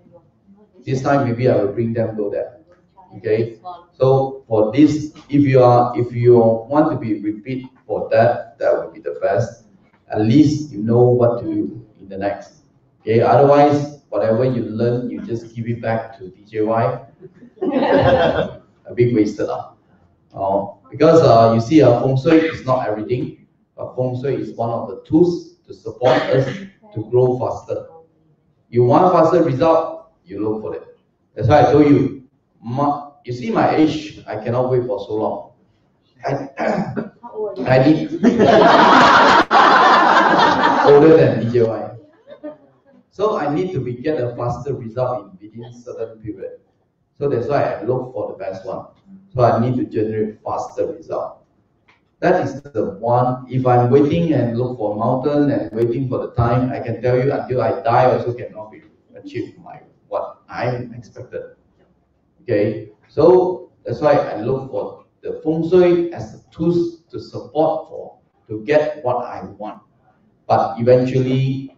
this time maybe I will bring them go there. Okay. So for this, if you want to be repeat for that would be the best. At least you know what to do in the next. Okay. Otherwise, whatever you learn, you just give it back to DJY. A big wasted. Because you see, Feng Shui is not everything. Feng Shui is one of the tools to support us to grow faster. You want faster result, you look for it. That's why I told you. You see my age, I cannot wait for so long. I need older than DJY. So I need to get a faster result within certain period. So that's why I look for the best one. So I need to generate faster result. That is the one. If I'm waiting and look for mountain and waiting for the time, I can tell you until I die also cannot be achieved what I expected. Okay, so that's why I look for the Feng Shui as the tools to support to get what I want. But eventually,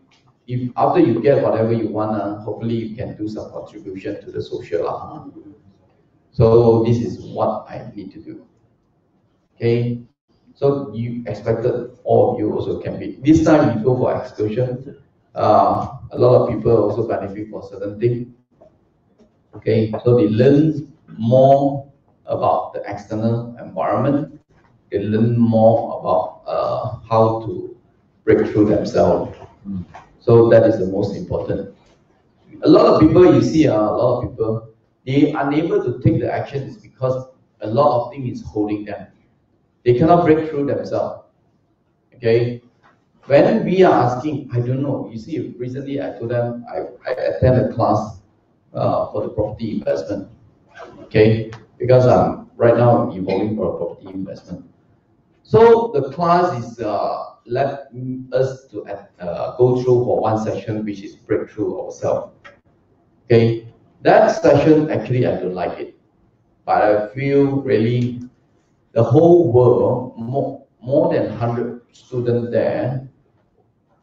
if after you get whatever you want, hopefully you can do some contribution to the social. So this is what I need to do. Okay, so you expected all of you also can be. This time you go for excursion, a lot of people also benefit for certain things. Okay, so they learn more about the external environment. They learn more about how to break through themselves. So that is the most important. A lot of people, you see, they are unable to take the actions because a lot of things is holding them. They cannot break through themselves. Okay? When we are asking, I don't know, you see, recently I told them, I attended a class for the property investment. Okay? Because I'm right now evolving for a property investment. So the class is let us to go through for one session, which is breakthrough ourselves. Okay, that session actually I don't like it, but I feel really the whole world, more than 100 students there,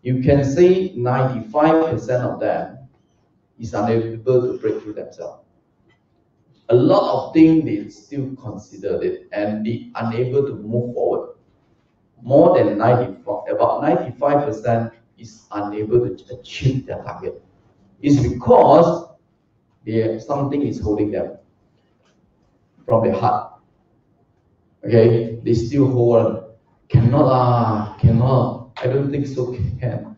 you can say 95% of them is unable to break through themselves. A lot of things they still consider it and they unable to move forward. More than 95% is unable to achieve their target. It's because something is holding them from their heart. Okay, they still hold on. Cannot. I don't think so can.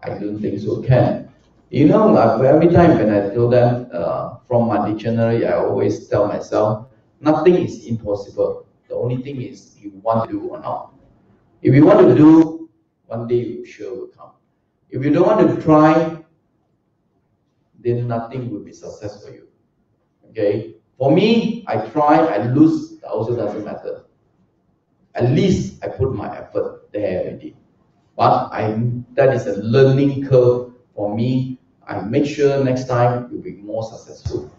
I don't think so can. You know, every time when I tell them from my dictionary, I always tell myself, nothing is impossible. The only thing is you want to do or not. If you want to do, one day you sure will come. If you don't want to try, then nothing will be success for you. Okay? For me, I try, I lose, that also doesn't matter. At least I put my effort there already. But that is a learning curve for me. I make sure next time you'll be more successful.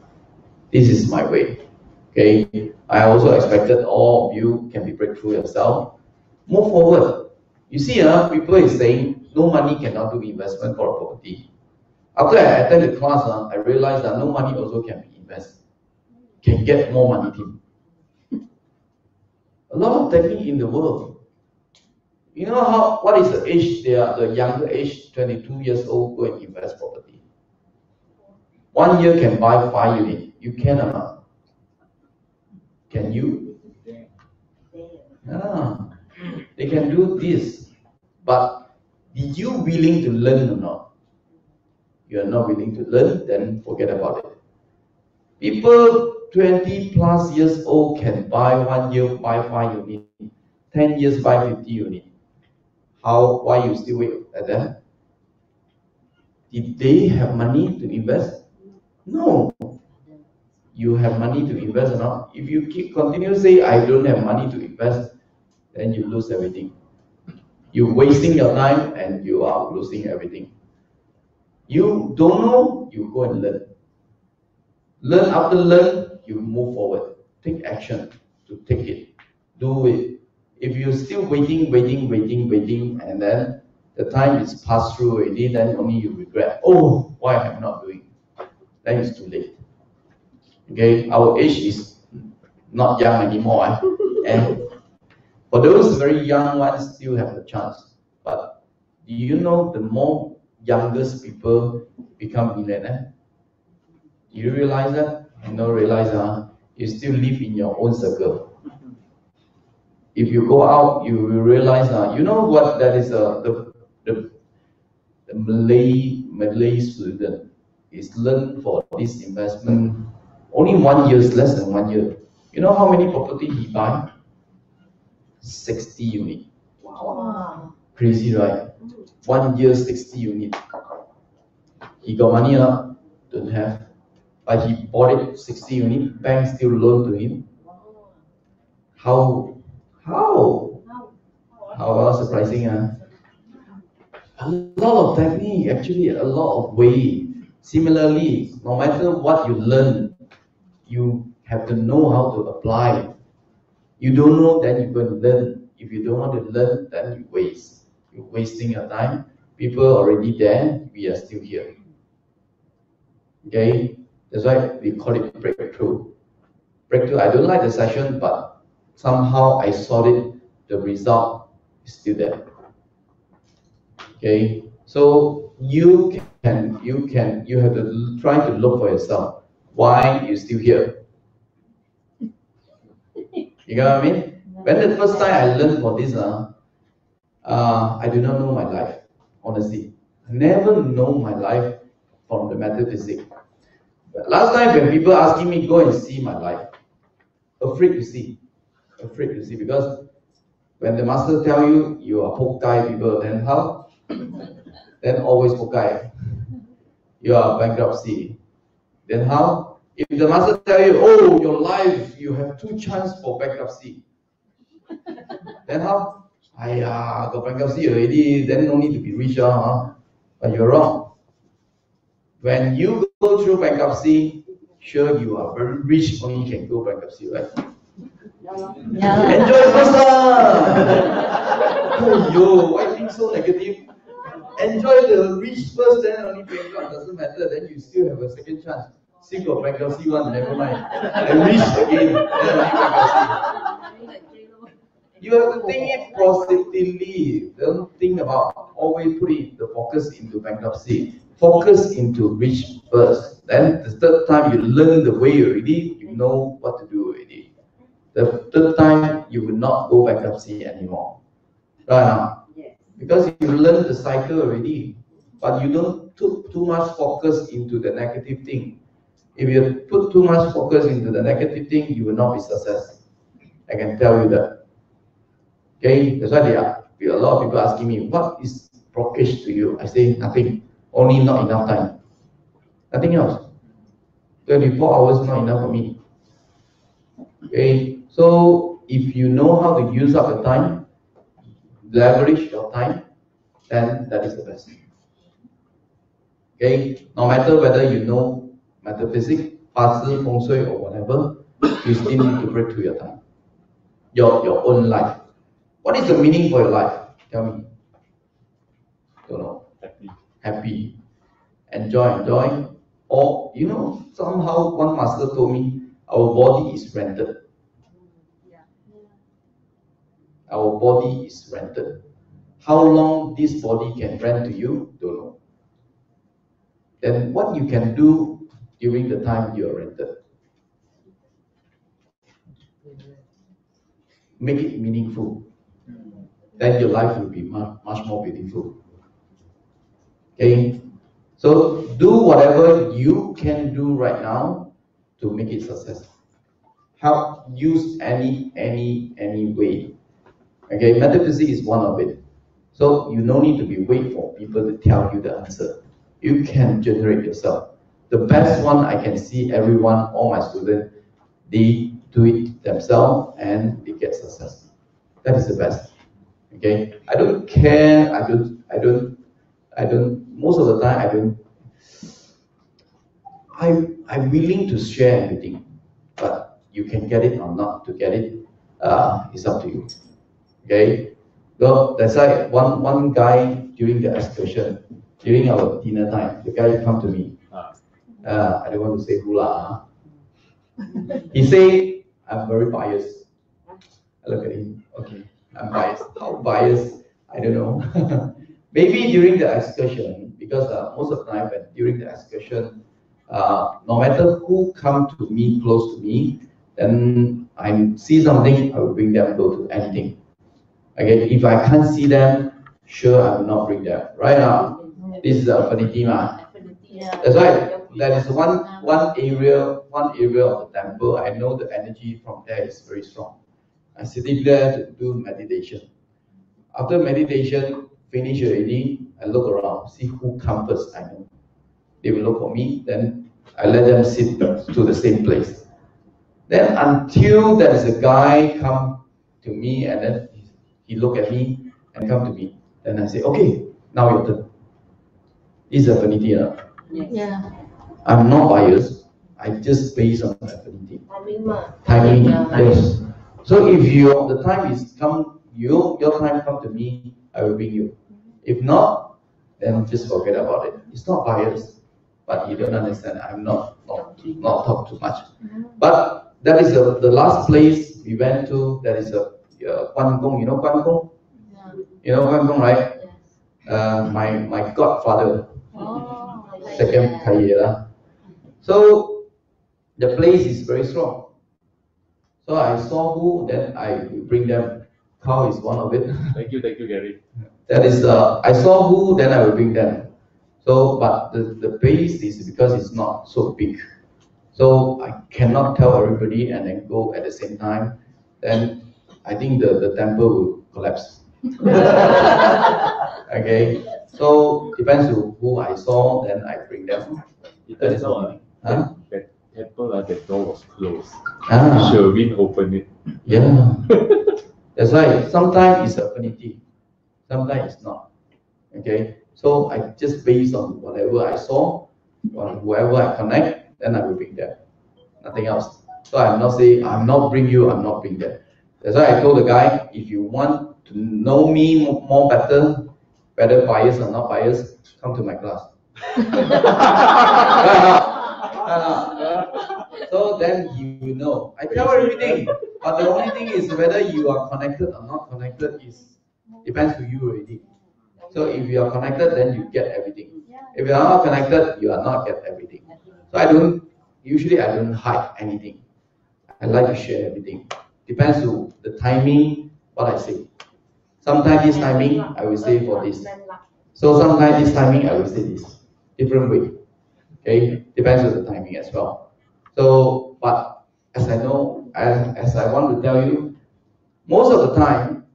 This is my way. Okay? I also expected all of you can be breakthrough yourself. Move forward. You see, people is saying no money cannot do investment for a property. After I attended the class, I realized that no money also can be invested. Can get more money too. A lot of technique in the world. You know what is the age? The younger age, 22 years old, go and invest property. 1 year can buy 5 units. You can or not? Can you? They can do this. But did you willing to learn or not? You are not willing to learn, then forget about it. People 20 plus years old can buy 1 year, buy 5 units, 10 years, buy 50 units. Why you still wait at that? Did they have money to invest? No. You have money to invest or not? If you continue to say, I don't have money to invest, then you lose everything. You're wasting your time and you are losing everything. You don't know, you go and learn. Learn after learn, you move forward. Take action to take it. Do it. If you're still waiting, and then the time is passed through already, then only you regret, oh, why am I not doing? Then it's too late. Okay, our age is not young anymore. And for those very young ones, still have the chance. But do you know the more youngest people become millionaire? You realize that? You don't realize you still live in your own circle. If you go out, you will realize you know what that is the Malay student is learned for this investment only 1 year, less than 1 year. You know how many property he buy? 60 units. Wow. Crazy, right? 1 year, 60 units. He got money or don't have. But he bought it 60 units, bank still loan to him. How surprising, A lot of technique, actually a lot of way. Similarly, no matter what you learn, you have to know how to apply. You don't know, then you're going to learn. If you don't want to learn, then you waste. You're wasting your time. People are already there, we are still here. Okay? That's why we call it breakthrough. Breakthrough, I don't like the session, but somehow I saw it, the result is still there. Okay? So you have to try to look for yourself. Why you're still here? You got what I mean? When the first time I learned for this, I do not know my life, honestly. I never know my life from the metaphysics. But last time when people asking me, go and see my life, afraid to see, because when the master tell you, you are Pokai people, then how? Then always Pokai. You are bankruptcy. Then how? If the master tell you, oh, your life, you have 2 chances for bankruptcy. Then how? Got bankruptcy already, then no need to be rich, But you're wrong. When you go through bankruptcy, sure you are very rich, only can go bankruptcy, right? Yeah. Enjoy first Oh yo, why think so negative? Enjoy the rich first, then only bankrupt, doesn't matter, then you still have a second chance. Sick of bankruptcy one, never mind. And rich again, then only bankruptcy. You have to think it positively. Don't think about always putting the focus into bankruptcy. focus into which first. Then the third time you learn the way already, you know what to do already. The third time you will not go bankruptcy anymore. Right now? Yes. Because you learn the cycle already, but you don't put too much focus into the negative thing. If you put too much focus into the negative thing, you will not be successful. I can tell you that. Okay, that's why there are a lot of people asking me, what is blockage to you? I say nothing, only not enough time. Nothing else. 24 hours not enough for me. Okay, so if you know how to use up your time, leverage your time, then that is the best. Okay, no matter whether you know metaphysics, puzzle, feng shui, or whatever, you still need to break through your time, your own life. What is the meaning for your life? Tell me. Don't know. Happy. Enjoy. Or, you know, somehow one master told me, our body is rented. Our body is rented. How long this body can rent to you? Don't know. Then what you can do during the time you are rented? Make it meaningful. Then your life will be much more beautiful. Okay? So do whatever you can do right now to make it successful. Help use any way. Okay, metaphysics is one of it. So you no need to be wait for people to tell you the answer. You can generate yourself. The best one I can see everyone, all my students, they do it themselves and they get successful. That is the best. Okay, I don't care. I don't. Most of the time, I'm willing to share everything, but you can get it or not to get it. It's up to you. Okay. So that's why one guy during the excursion, during our dinner time, the guy come to me. I don't want to say who lah. He say I'm very biased. I look at him. Okay, I'm biased. How biased? I don't know. Maybe during the excursion, because most of the time when during the excursion, no matter who come to me, close to me, then I see something, I will bring them go to anything. Okay, if I can't see them, sure I will not bring them. Right now, this is the affinity ma. That's why that is one area of the temple. I know the energy from there is very strong. I'm sitting there to do meditation. After meditation finish already, I look around, see who comes first. I know they will look for me. Then I let them sit to the same place. Then until there is a guy come to me and then he look at me and come to me. Then I say, okay, now your turn. This is affinity. Yeah. I'm not biased. I just based on affinity. Timing. Yes. So if the time is come, your time come to me, I will bring you. If not, then just forget about it. It's not biased, but you don't understand. I'm not talk too much. But that is the last place we went to. That is a Guan Gong. You know Guan Gong? Yeah. You know Guan Gong, right? Yes. My godfather. Second Kaiye. So the place is very strong. So I saw who, then I will bring them. Carl is one of it. Thank you, Gary. That is, I saw who, then I will bring them. So, but the base is because it's not so big. So I cannot tell everybody and then go at the same time. Then I think the temple will collapse. Okay. So depends on who I saw, then I bring them. That is all. That temple, the door was closed. Sherwin opened it. Yeah. That's why sometimes it's affinity, sometimes it's not. Okay. So I just based on whatever I saw, on whoever I connect, then I will bring them. Nothing else. So I'm not saying I'm not bring you, I'm not bring them. That's why I told the guy, if you want to know me more better, whether biased or not biased, come to my class. So then you will know. I tell everything, but the only thing is whether you are connected or not connected is depends to you already. So if you are connected, then you get everything. If you are not connected, you are not get everything. So usually I don't hide anything. I like to share everything. Depends on the timing, what I say. Sometimes this timing, I will say for this. So sometimes this timing, I will say this. Different way. Okay, depends on the timing as well. So, but as I know, as I want to tell you, most of the time,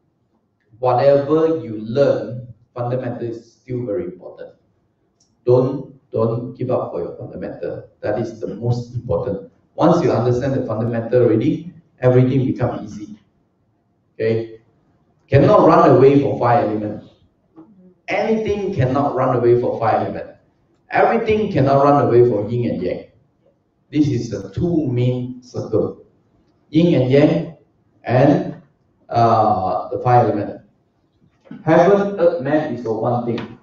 whatever you learn, fundamental is still very important. Don't give up for your fundamental. That is the most important. Once you understand the fundamental already, everything becomes easy. Okay? Cannot run away from 5 elements. Anything cannot run away from 5 elements. Everything cannot run away from yin and yang. This is the 2 main circle. Yin and yang and the 5 elements. Heaven, earth, man is the one thing.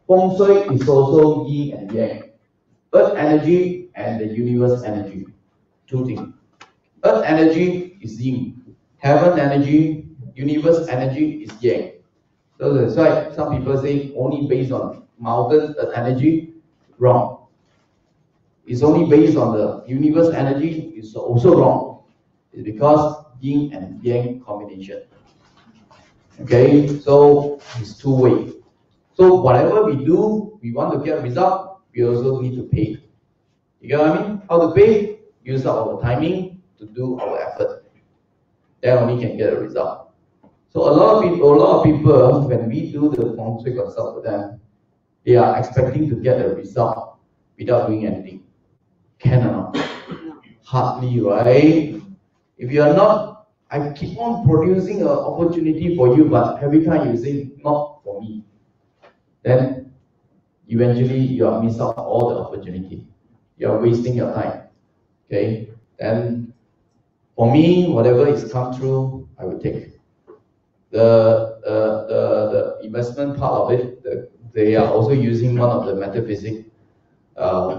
Feng Shui is also yin and yang. Earth energy and the universe energy. 2 things. Earth energy is yin. Heaven energy, universe energy is yang. So that's why some people say only based on mountain earth energy, wrong. It's only based on the universe energy, it's also wrong. It's because yin and yang combination. Okay, so it's 2 ways. So whatever we do, we want to get a result, we also need to pay. You get what I mean? How to pay? Use up our timing to do our effort. Then only can get a result. So a lot of people, when we do the Feng Shui consult for them, they are expecting to get a result without doing anything. Can or not? Hardly, right? If you are not, I keep on producing an opportunity for you, but every time you say not for me, then eventually you are missing out all the opportunity. You are wasting your time. Okay? Then for me, whatever is come through, I will take. The investment part of it, they are also using one of the metaphysics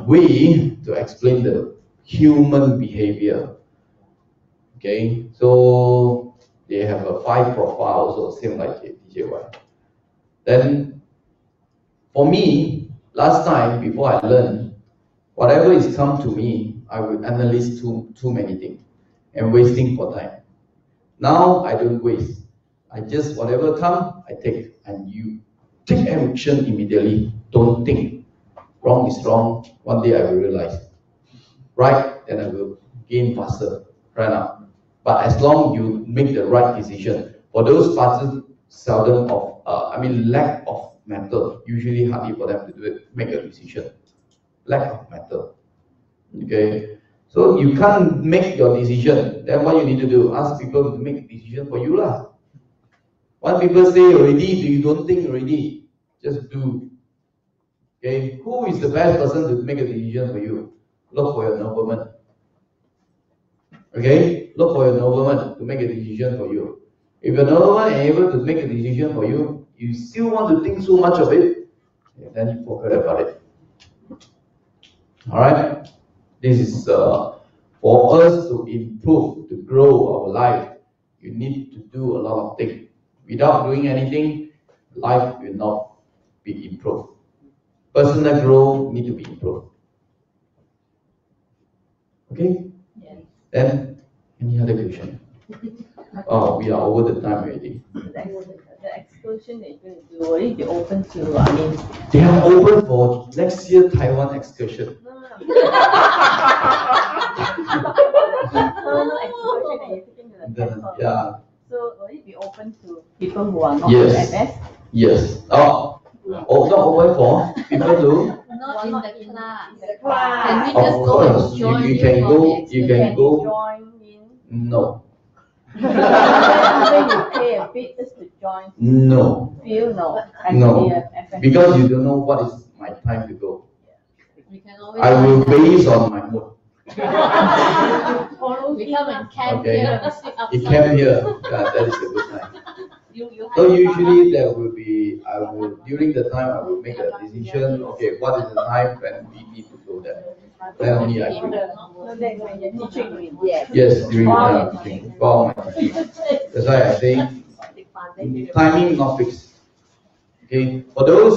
way to explain the human behavior. Okay, so they have a 5 profiles, so same like DJY. Then, for me, last time before I learned, whatever is come to me, I will analyze too many things and wasting for time. Now I don't waste. I just whatever come, I take, and you take action immediately. Don't think. Wrong is wrong. One day I will realize. Right, then I will gain faster. Right now. But as long you make the right decision, for those parts seldom of, lack of method, usually hardly for them to do it, make a decision. Lack of method. Okay, so you can't make your decision. Then what you need to do? Ask people to make a decision for you lah. When people say already, you don't think already, just do. Okay, who is the best person to make a decision for you? Look for your nobleman. Okay, look for your nobleman to make a decision for you. If your nobleman is able to make a decision for you, you still want to think so much of it, then you forget about it. Alright, this is for us to improve, to grow our life. You need to do a lot of things. Without doing anything, life will not be improved. Personal growth need to be improved. Okay? Yes. Then, any other question? Oh, we are over the time already. The excursion that you're going to do, will it be open to, They are open for next year Taiwan excursion. No, excursion that you're taking to the temple. Yeah. So will it be open to people who are not Yes. FS? Yes. Not open for people to. Not in the class. Class. Can we Of just go course, and join you can for go. the You excursion? can go. Join in. No. Then you pay a bit just to join. No. Feel no. No. FS. Because you don't know what is my time to go. We can always I will base on my mood. we come and camp Okay. here and sit It outside. came here. Yeah, that is a good time. So usually there will be, during the time I will make a decision, okay, what is the time when we need to go there. Then only I go. No, then when you're teaching, yes. Yes, during the time I'm teaching. For my teaching. That's why I say timing not fixed. Okay, for those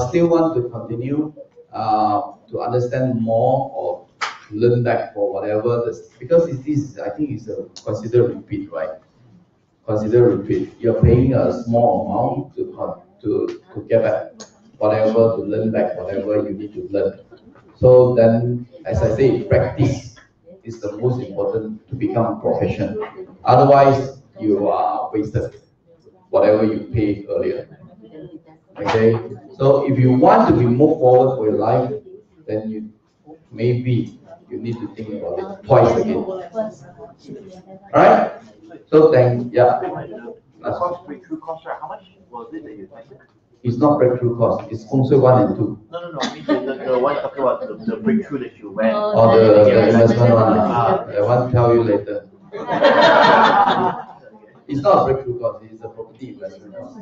still want to continue, to understand more or learn back for whatever this, because it is, I think it's a consider repeat, right? Consider repeat. You're paying a small amount to get back whatever, to learn back whatever you need to learn. So then, as I say, practice is the most important to become professional. Otherwise, you are wasted whatever you paid earlier. Okay, so if you want to be move forward for your life, then you maybe you need to think about it twice again. Alright? So yeah. Breakthrough cost, right? How much was it that you tested? It's not breakthrough cost, it's Feng Shui 1 and 2. No, I mean the one talking about the breakthrough that you went. Or the investment one. I want to tell you later. It's not a breakthrough cost, it's a property investment cost.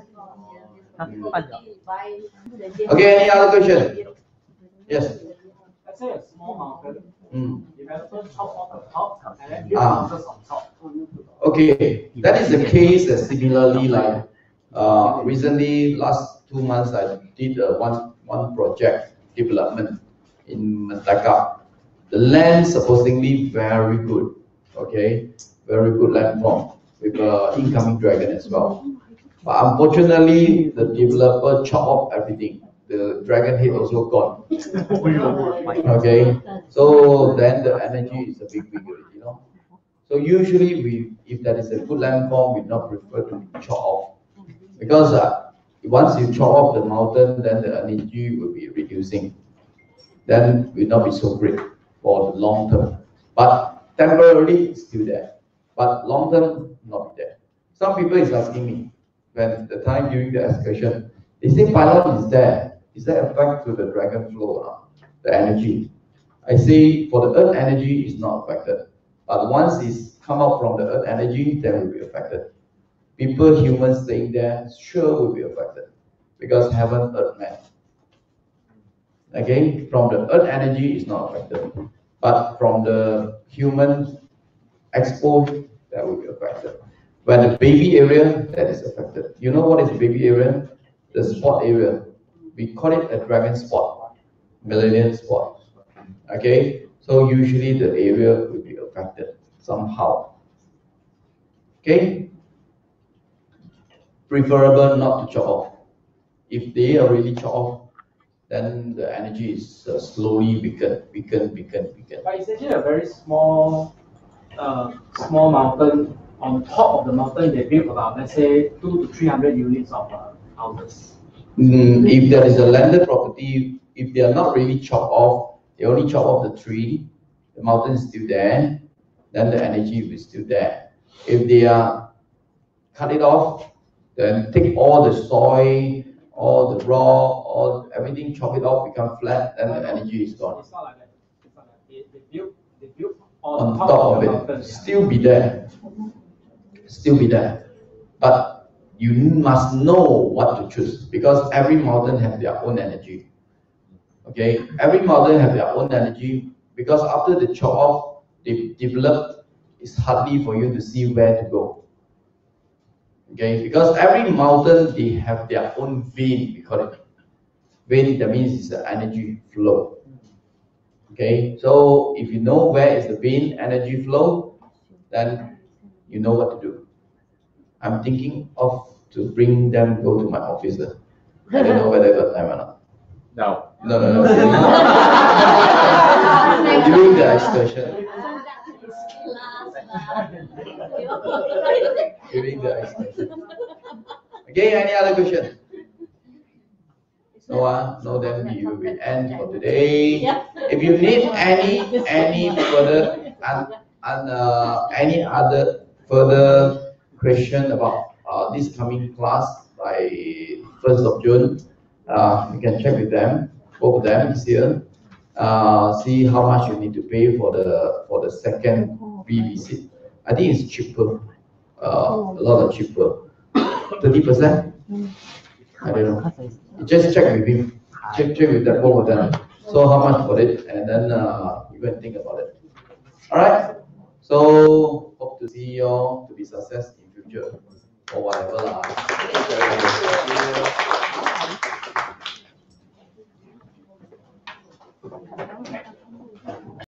Okay, any other question? Yes. Let's say a small mountain. Developer chop off the top and then build houses on top. Okay, that is the case that similarly like recently last 2 months I did one project development in Mentaka. The land supposedly very good, okay, very good land form with incoming dragon as well. But unfortunately, the developer chopped off everything. The dragon head also gone. Okay, so then the energy is a big figure, you know. So usually, if there is a good land form, we not prefer to chop off, because once you chop off the mountain, then the energy will be reducing. Then will not be so great for the long term. But temporarily, it's still there. But long term, not be there. Some people is asking me when the time during the excursion, they say pylon is there. Is that affect to the dragon flow, the energy? I say for the earth energy is not affected. But once it's come out from the earth energy, then will be affected. People, humans staying there, sure will be affected. Because heaven, earth, man. Again, from the earth energy is not affected. But from the human exposed, that will be affected. When the baby area, that is affected. You know what is baby area? The spot area. We call it a dragon spot, millennium spot. Okay, so usually the area will be affected somehow. Okay, preferable not to chop off. If they are really chop off, then the energy is slowly weaken. But it's actually a very small mountain. On top of the mountain, they built about, let's say, 200 to 300 units of houses. If there is a landed property, if they are not really chopped off, they only chop off the tree, the mountain is still there, then the energy is still there. If they are cut it off, then take all the soil, all the rock, all everything, chop it off, become flat, then the energy is gone. It's not like that. It's not like that. They built on top of it, still be there. Still be there. But you must know what to choose, because every mountain has their own energy. Okay, every mountain has their own energy, because after the chop off, they develop, it's hardly for you to see where to go. Okay, because every mountain, they have their own vein, we call it. Vein, that means it's the energy flow. Okay, so if you know where is the vein energy flow, then you know what to do. I'm thinking of to bring them go to my office. I don't know whether I got time or not. No. No. During the excursion. During the excursion. Okay, any other question? No, then we will end for today. If you need any further any other further question about this coming class by 1st of June, you can check with them. Both of them is here. See how much you need to pay for the second revisit. I think it's cheaper, a lot cheaper. 30%? I don't know. Just check with him. Check with that both of them. So how much for it, and then you can think about it. All right. So hope to see you all to be success in future or whatever.